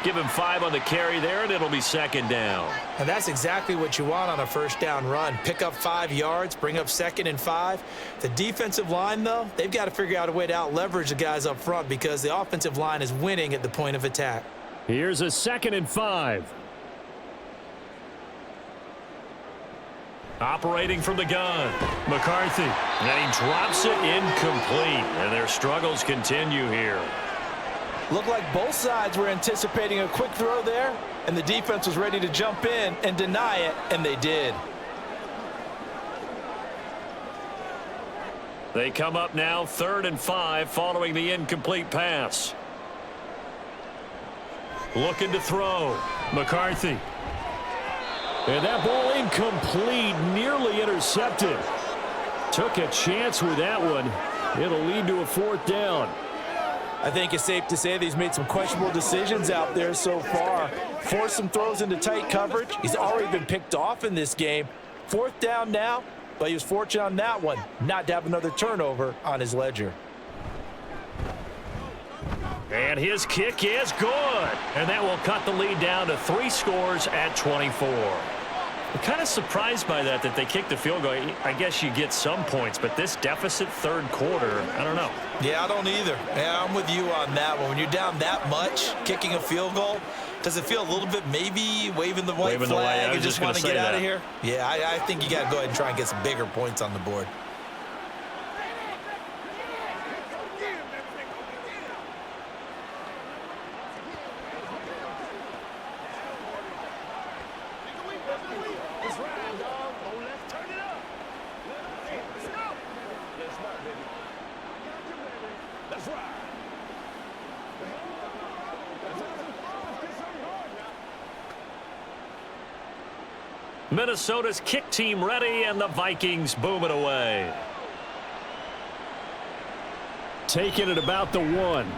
Give him 5 on the carry there, and it'll be 2nd down. And that's exactly what you want on a 1st down run. Pick up 5 yards, bring up 2nd and 5. The defensive line, though, they've got to figure out a way to out-leverage the guys up front because the offensive line is winning at the point of attack. Here's a 2nd and 5. Operating from the gun, McCarthy. And he drops it incomplete, and their struggles continue here. Looked like both sides were anticipating a quick throw there, and the defense was ready to jump in and deny it, and they did. They come up now 3rd and 5 following the incomplete pass. Looking to throw, McCarthy. And that ball incomplete, nearly intercepted. Took a chance with that one. It'll lead to a 4th down. I think it's safe to say that he's made some questionable decisions out there so far. Forced some throws into tight coverage. He's already been picked off in this game. 4th down now, but he was fortunate on that one not to have another turnover on his ledger. And his kick is good. And that will cut the lead down to 3 scores at 24. I'm kind of surprised by that they kicked the field goal. I guess you get some points, but this deficit 3rd quarter, I don't know. Yeah, I don't either. Yeah, I'm with you on that one. When you're down that much, kicking a field goal, does it feel a little bit maybe waving the white flag and just want to get out of here? Yeah, I think you got to go ahead and try and get some bigger points on the board. Minnesota's kick team ready, and the Vikings boom it away. Taking it about the 1.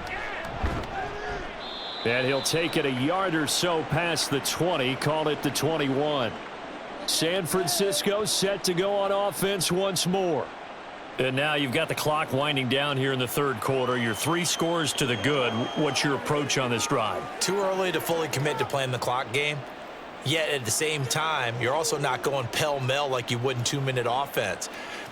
And he'll take it a yard or so past the 20, call it the 21. San Francisco set to go on offense once more. And now you've got the clock winding down here in the 3rd quarter. You're 3 scores to the good. What's your approach on this drive? Too early to fully commit to playing the clock game. Yet at the same time, you're also not going pell-mell like you would in 2-minute offense.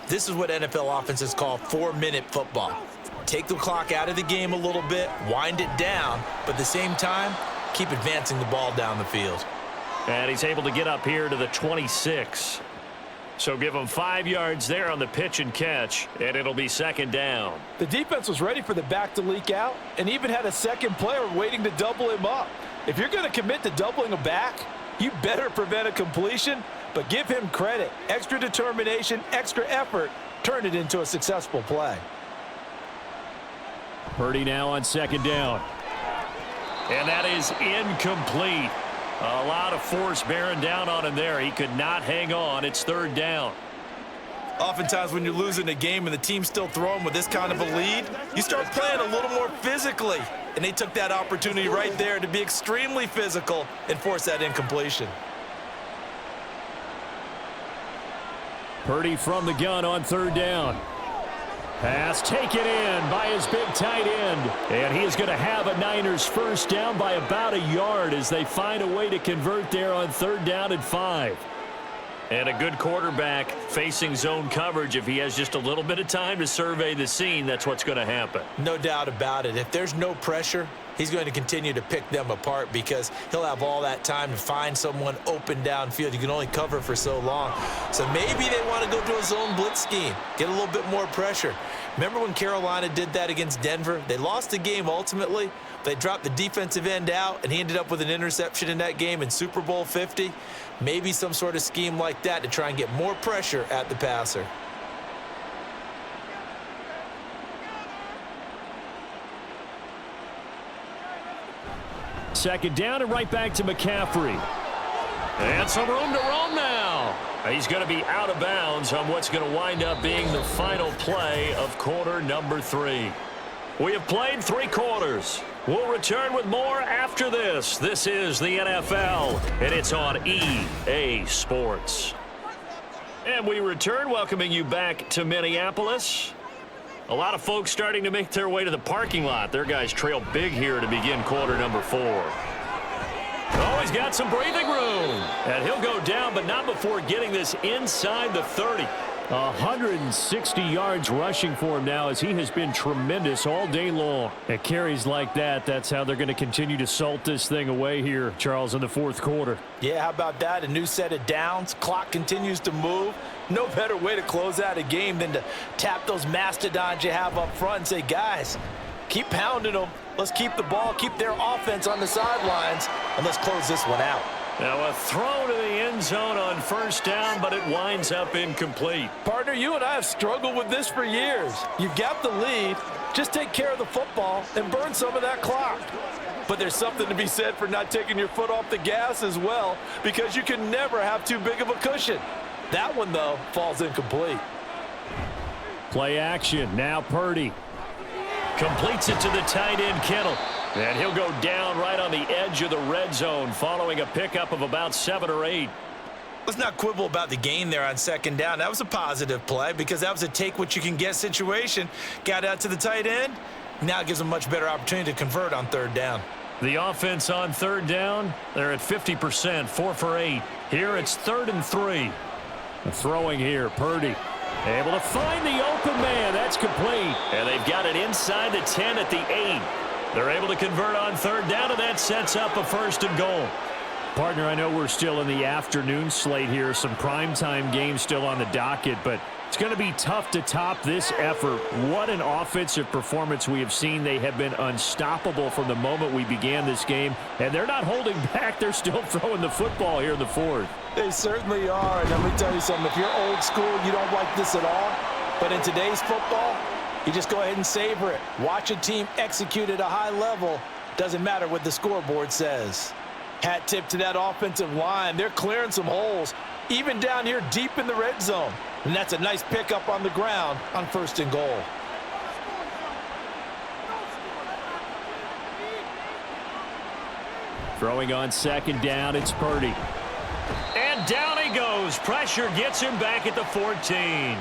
This is what NFL offenses call 4-minute football. Take the clock out of the game a little bit, wind it down, but at the same time, keep advancing the ball down the field. And he's able to get up here to the 26. So give him 5 yards there on the pitch and catch, and it'll be 2nd down. The defense was ready for the back to leak out and even had a second player waiting to double him up. If you're going to commit to doubling a back, you better prevent a completion, but give him credit. Extra determination, extra effort, turned it into a successful play. Purdy now on 2nd down. And that is incomplete. A lot of force bearing down on him there. He could not hang on. It's 3rd down. Oftentimes when you're losing a game and the team's still throwing with this kind of a lead, you start playing a little more physically. And they took that opportunity right there to be extremely physical and force that incompletion. Purdy from the gun on third down. Pass taken in by his big tight end. And he is going to have a Niners first down by about a yard as they find a way to convert there on third down and 5. And a good quarterback facing zone coverage. If he has just a little bit of time to survey the scene, that's what's going to happen. No doubt about it. If there's no pressure, he's going to continue to pick them apart because he'll have all that time to find someone open downfield. You can only cover for so long. So maybe they want to go to a zone blitz scheme, get a little bit more pressure. Remember when Carolina did that against Denver? They lost the game ultimately. They dropped the defensive end out, and he ended up with an interception in that game in Super Bowl 50. Maybe some sort of scheme like that to try and get more pressure at the passer. Second down and right back to McCaffrey. And some room to roam now. He's going to be out of bounds on what's going to wind up being the final play of quarter number 3. We have played 3 quarters. We'll return with more after this. This is the NFL, and it's on EA Sports. And we return, welcoming you back to Minneapolis. A lot of folks starting to make their way to the parking lot. Their guys trail big here to begin quarter number 4. Oh, he's got some breathing room. And he'll go down, but not before getting this inside the 30. 160 yards rushing for him now as he has been tremendous all day long. At carries like that, that's how they're going to continue to salt this thing away here, Charles, in the fourth quarter. Yeah, how about that? A new set of downs. Clock continues to move. No better way to close out a game than to tap those mastodons you have up front and say, guys, keep pounding them. Let's keep the ball, keep their offense on the sidelines, and let's close this one out. Now a throw to the end zone on first down, but it winds up incomplete. Partner, you and I have struggled with this for years. You've got the lead. Just take care of the football and burn some of that clock. But there's something to be said for not taking your foot off the gas as well, because you can never have too big of a cushion. That one, though, falls incomplete. Play action. Now Purdy completes it to the tight end, Kittle. And he'll go down right on the edge of the red zone following a pickup of about 7 or 8. Let's not quibble about the gain there on second down. That was a positive play because that was a take-what-you-can-get situation. Got out to the tight end. Now it gives them a much better opportunity to convert on third down. The offense on third down, they're at 50%, 4 for 8. Here it's 3rd and 3. Throwing here, Purdy. Able to find the open man. That's complete. And they've got it inside the 10 at the 8. They're able to convert on third down, and that sets up a 1st and goal. Partner, I know we're still in the afternoon slate here. Some primetime games still on the docket, but it's going to be tough to top this effort. What an offensive performance we have seen. They have been unstoppable from the moment we began this game, and they're not holding back. They're still throwing the football here in the 4th. They certainly are. And let me tell you something. If you're old school, you don't like this at all. But in today's football, you just go ahead and savor it. Watch a team execute at a high level. Doesn't matter what the scoreboard says. Hat tip to that offensive line. They're clearing some holes, even down here deep in the red zone. And that's a nice pickup on the ground on 1st and goal. Throwing on second down, it's Purdy. And down he goes. Pressure gets him back at the 14.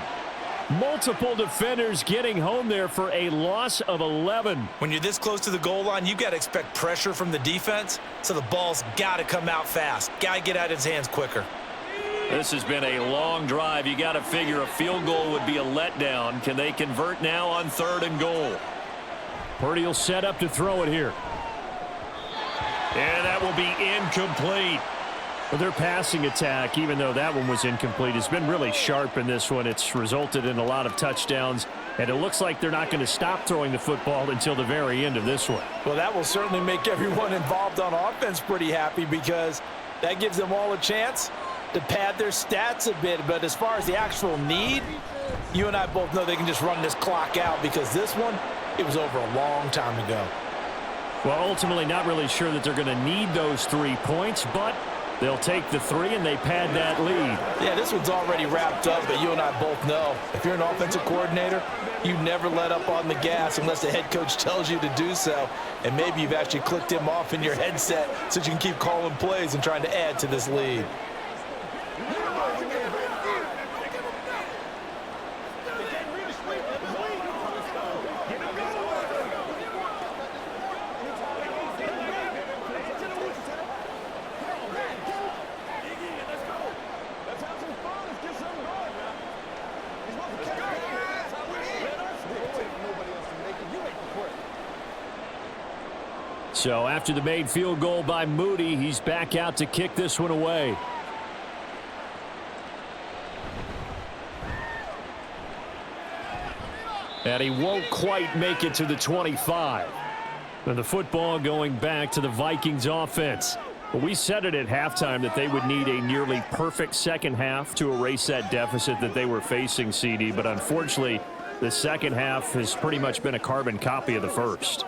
Multiple defenders getting home there for a loss of 11. When you're this close to the goal line, you've got to expect pressure from the defense, so the ball's got to come out fast. Got to get out of his hands quicker. This has been a long drive. You got to figure a field goal would be a letdown. Can they convert now on 3rd and goal? Purdy will set up to throw it here. And that will be incomplete. But their passing attack, even though that one was incomplete, has been really sharp in this one. It's resulted in a lot of touchdowns, and it looks like they're not going to stop throwing the football until the very end of this one. Well, that will certainly make everyone involved on offense pretty happy because that gives them all a chance to pad their stats a bit. But as far as the actual need, you and I both know they can just run this clock out because this one, it was over a long time ago. Well, ultimately not really sure that they're going to need those 3 points, but They'll take the 3, and they pad that lead. Yeah, this one's already wrapped up, but you and I both know if you're an offensive coordinator, you never let up on the gas unless the head coach tells you to do so. And maybe you've actually clicked him off in your headset so you can keep calling plays and trying to add to this lead. So after the made field goal by Moody, he's back out to kick this one away. And he won't quite make it to the 25. And the football going back to the Vikings offense. But we said it at halftime that they would need a nearly perfect second half to erase that deficit that they were facing, CD. But unfortunately, the second half has pretty much been a carbon copy of the first.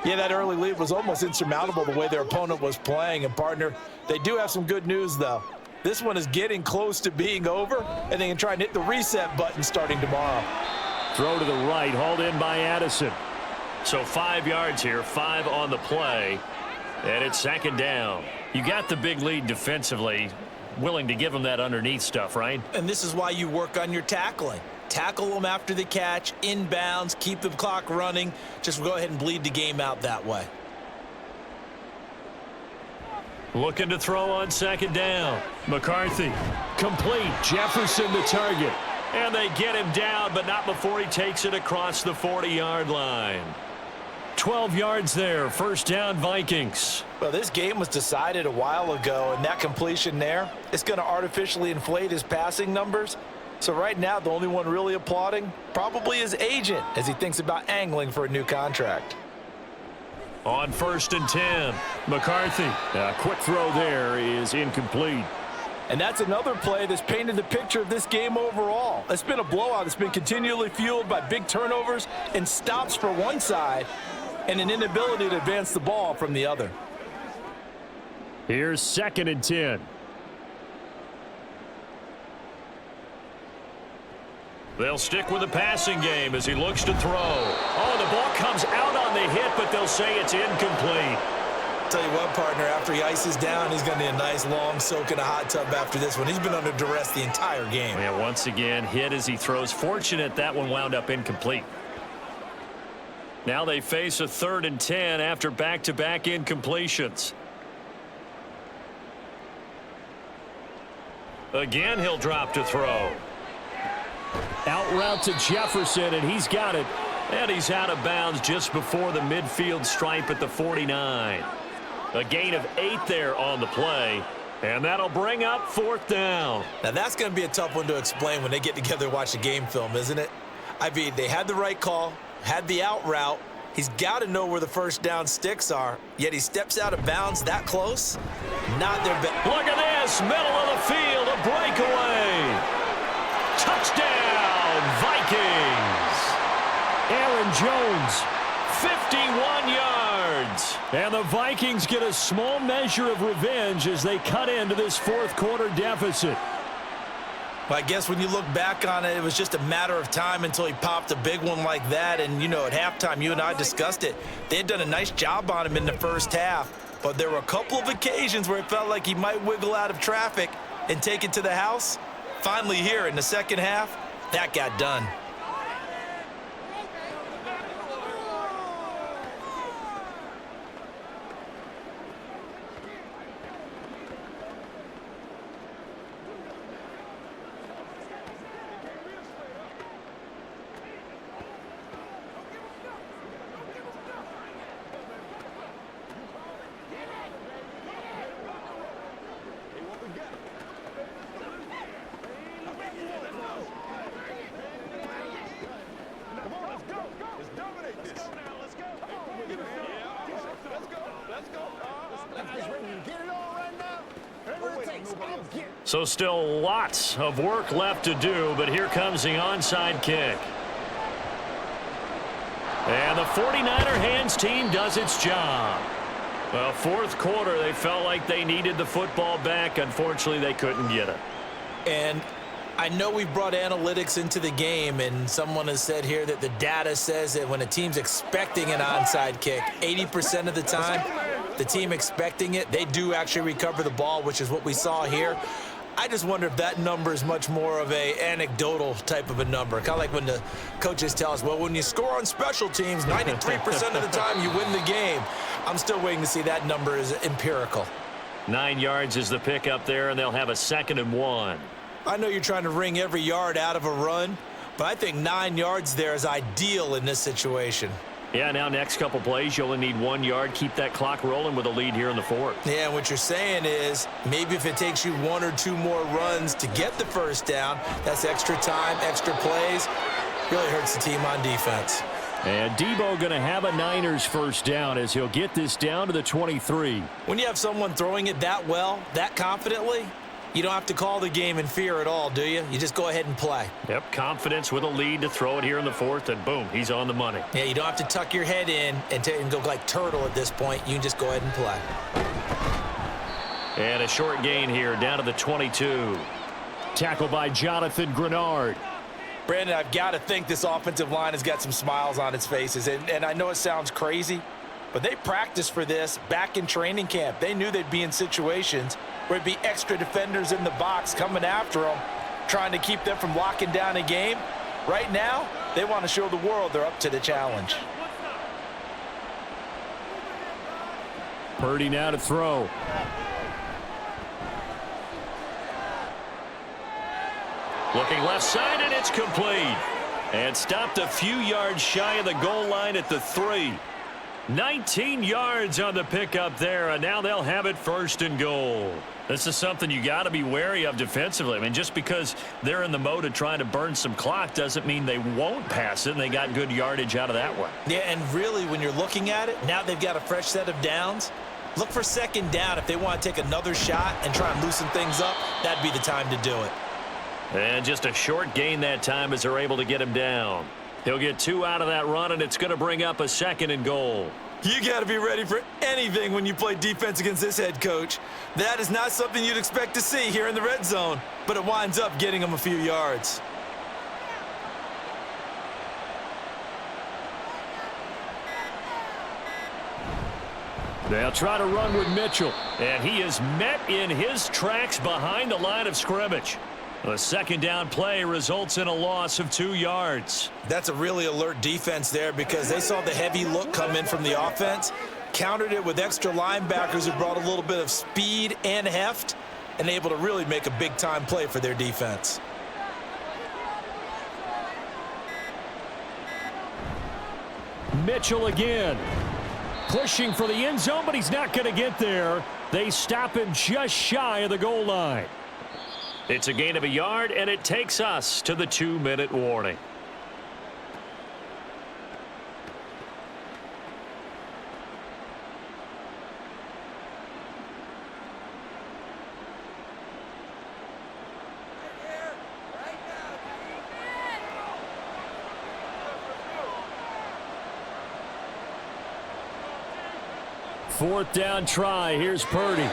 Yeah, that early lead was almost insurmountable the way their opponent was playing. And, partner, they do have some good news, though. This one is getting close to being over, and they can try and hit the reset button starting tomorrow. Throw to the right, hauled in by Addison. So 5 yards here, 5 on the play, and it's second down. You got the big lead defensively, willing to give them that underneath stuff, right? And this is why you work on your tackling. Tackle them after the catch, inbounds, keep the clock running. Just go ahead and bleed the game out that way. Looking to throw on second down. McCarthy, complete. Jefferson the target. And they get him down, but not before he takes it across the 40-yard line. 12 yards there, first down Vikings. Well, this game was decided a while ago, and that completion there is going to artificially inflate his passing numbers. So right now, the only one really applauding probably his agent as he thinks about angling for a new contract. On 1st and 10, McCarthy. A quick throw there is incomplete. And that's another play that's painted the picture of this game overall. It's been a blowout. It's been continually fueled by big turnovers and stops for one side and an inability to advance the ball from the other. Here's 2nd and 10. They'll stick with the passing game as he looks to throw. Oh, the ball comes out on the hit, but they'll say it's incomplete. Tell you what, partner, after he ices down, he's going to need a nice long soak in a hot tub after this one. He's been under duress the entire game. Yeah, once again, hit as he throws. Fortunate that one wound up incomplete. Now they face a 3rd and 10 after back-to-back incompletions. Again, he'll drop to throw. Out route to Jefferson, and he's got it. And he's out of bounds just before the midfield stripe at the 49. A gain of 8 there on the play, and that'll bring up 4th down. Now, that's going to be a tough one to explain when they get together and watch the game film, isn't it? I mean, they had the right call, had the out route. He's got to know where the first down sticks are, yet he steps out of bounds that close. Not their best. Look at this, middle of the field, a breakaway. Touchdown, Vikings. Aaron Jones, 51 yards. And the Vikings get a small measure of revenge as they cut into this 4th quarter deficit. Well, I guess when you look back on it, it was just a matter of time until he popped a big one like that. And, you know, at halftime, you and I discussed it. They had done a nice job on him in the first half. But there were a couple of occasions where it felt like he might wiggle out of traffic and take it to the house. Finally here in the second half, that got done. So still lots of work left to do, but here comes the onside kick. And the 49er hands team does its job. Well, fourth quarter, they felt like they needed the football back. Unfortunately, they couldn't get it. And I know we've brought analytics into the game, and someone has said here that the data says that when a team's expecting an onside kick, 80% of the time, the team expecting it, they do actually recover the ball, which is what we saw here. I just wonder if that number is much more of a anecdotal type of a number. Kind of like when the coaches tell us, well, when you score on special teams, 93% of the time you win the game. I'm still waiting to see that number is empirical. 9 yards is the pickup there, and they'll have a 2nd and 1. I know you're trying to wring every yard out of a run, but I think 9 yards there is ideal in this situation. Yeah, now next couple plays, you only need 1 yard. Keep that clock rolling with a lead here in the fourth. Yeah, what you're saying is maybe if it takes you 1 or 2 more runs to get the first down, that's extra time, extra plays. Really hurts the team on defense. And Deebo going to have a Niners first down as he'll get this down to the 23. When you have someone throwing it that well, that confidently, you don't have to call the game in fear at all, do you? You just go ahead and play. Yep, confidence with a lead to throw it here in the fourth, and boom, he's on the money. Yeah, you don't have to tuck your head in and go like turtle at this point. You can just go ahead and play. And a short gain here down to the 22. Tackled by Jonathan Grenard. Brandon, I've got to think this offensive line has got some smiles on its faces. And I know it sounds crazy, but they practiced for this back in training camp. They knew they'd be in situations where it'd be extra defenders in the box coming after them, trying to keep them from locking down a game. Right now, they want to show the world they're up to the challenge. Purdy now to throw. Looking left side, and it's complete. And stopped a few yards shy of the goal line at the 3. 19 yards on the pickup there, and now they'll have it 1st and goal. This is something you got to be wary of defensively. I mean, just because they're in the mode of trying to burn some clock doesn't mean they won't pass it, and they got good yardage out of that one. Yeah, and really, when you're looking at it, now they've got a fresh set of downs. Look for 2nd down. If they want to take another shot and try and loosen things up, that'd be the time to do it. And just a short gain that time as they're able to get him down. He'll get 2 out of that run, and it's going to bring up a 2nd and goal. You got to be ready for anything when you play defense against this head coach. That is not something you'd expect to see here in the red zone, but it winds up getting him a few yards. They'll try to run with Mitchell, and he is met in his tracks behind the line of scrimmage. A 2nd down play results in a loss of 2 yards. That's a really alert defense there because they saw the heavy look come in from the offense, countered it with extra linebackers who brought a little bit of speed and heft, and able to really make a big-time play for their defense. Mitchell again. Pushing for the end zone, but he's not going to get there. They stop him just shy of the goal line. It's a gain of a yard, and it takes us to the 2-minute warning. Fourth down try. Here's Purdy.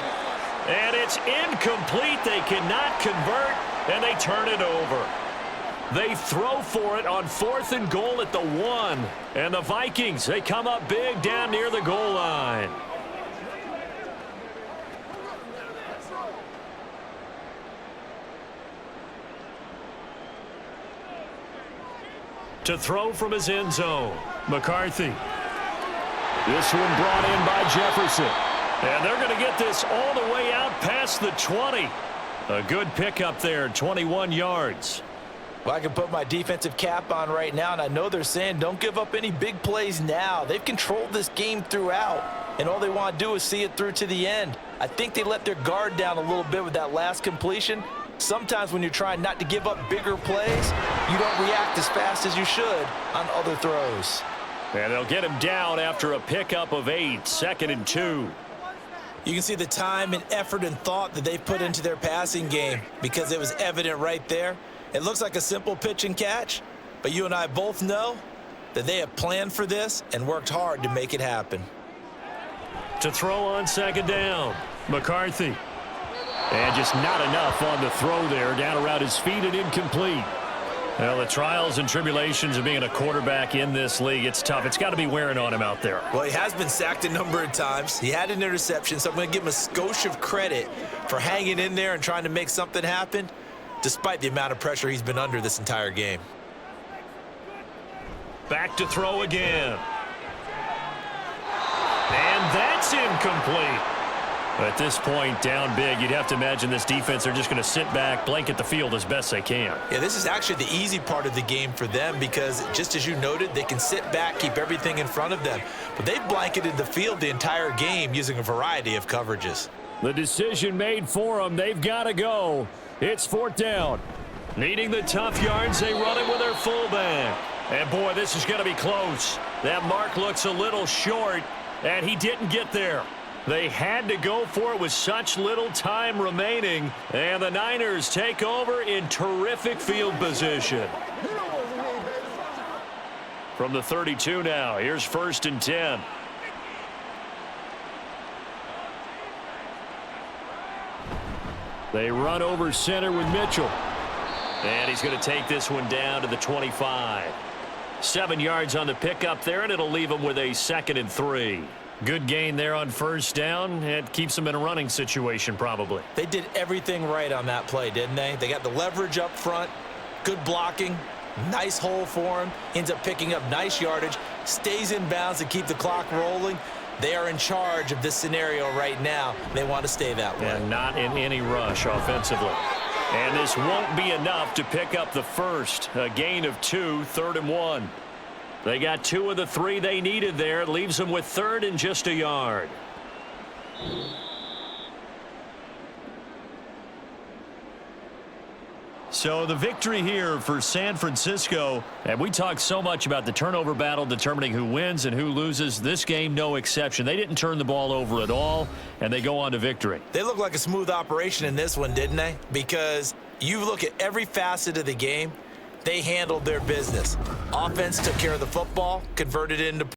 And it's incomplete. They cannot convert, and they turn it over. They throw for it on 4th and goal at the 1. And the Vikings, they come up big down near the goal line. To throw from his end zone, McCarthy. This one brought in by Jefferson. And they're going to get this all the way out past the 20. A good pickup there, 21 yards. Well, I can put my defensive cap on right now, and I know they're saying don't give up any big plays now. They've controlled this game throughout, and all they want to do is see it through to the end. I think they let their guard down a little bit with that last completion. Sometimes when you're trying not to give up bigger plays, you don't react as fast as you should on other throws. And they'll get him down after a pickup of 8, 2nd and 2. You can see the time and effort and thought that they've put into their passing game because it was evident right there. It looks like a simple pitch and catch, but you and I both know that they have planned for this and worked hard to make it happen. To throw on second down. McCarthy. And just not enough on the throw there. Down around his feet and incomplete. Well, the trials and tribulations of being a quarterback in this league, it's tough. It's got to be wearing on him out there. Well, he has been sacked a number of times. He had an interception, so I'm going to give him a skosh of credit for hanging in there and trying to make something happen, despite the amount of pressure he's been under this entire game. Back to throw again. And that's incomplete. At this point, down big, you'd have to imagine this defense are just going to sit back, blanket the field as best they can. Yeah, this is actually the easy part of the game for them because, just as you noted, they can sit back, keep everything in front of them. But they've blanketed the field the entire game using a variety of coverages. The decision made for them. They've got to go. It's fourth down. Needing the tough yards, they run it with their fullback. And, boy, this is going to be close. That mark looks a little short, and he didn't get there. They had to go for it with such little time remaining, and the Niners take over in terrific field position. From the 32 now, here's 1st and 10. They run over center with Mitchell. And he's going to take this one down to the 25. 7 yards on the pickup there, and it'll leave him with a 2nd and 3. Good gain there on 1st down. It keeps them in a running situation probably. They did everything right on that play, didn't they? They got the leverage up front, good blocking, nice hole for him, ends up picking up nice yardage, stays in bounds to keep the clock rolling. They are in charge of this scenario right now. They want to stay that way. And not in any rush offensively. And this won't be enough to pick up the first. A gain of 2, 3rd and 1. They got 2 of the 3 they needed there. It leaves them with 3rd and just a yard. So the victory here for San Francisco. And we talked so much about the turnover battle determining who wins and who loses. This game, no exception. They didn't turn the ball over at all, and they go on to victory. They look like a smooth operation in this one, didn't they? Because you look at every facet of the game, they handled their business. Offense took care of the football, converted it into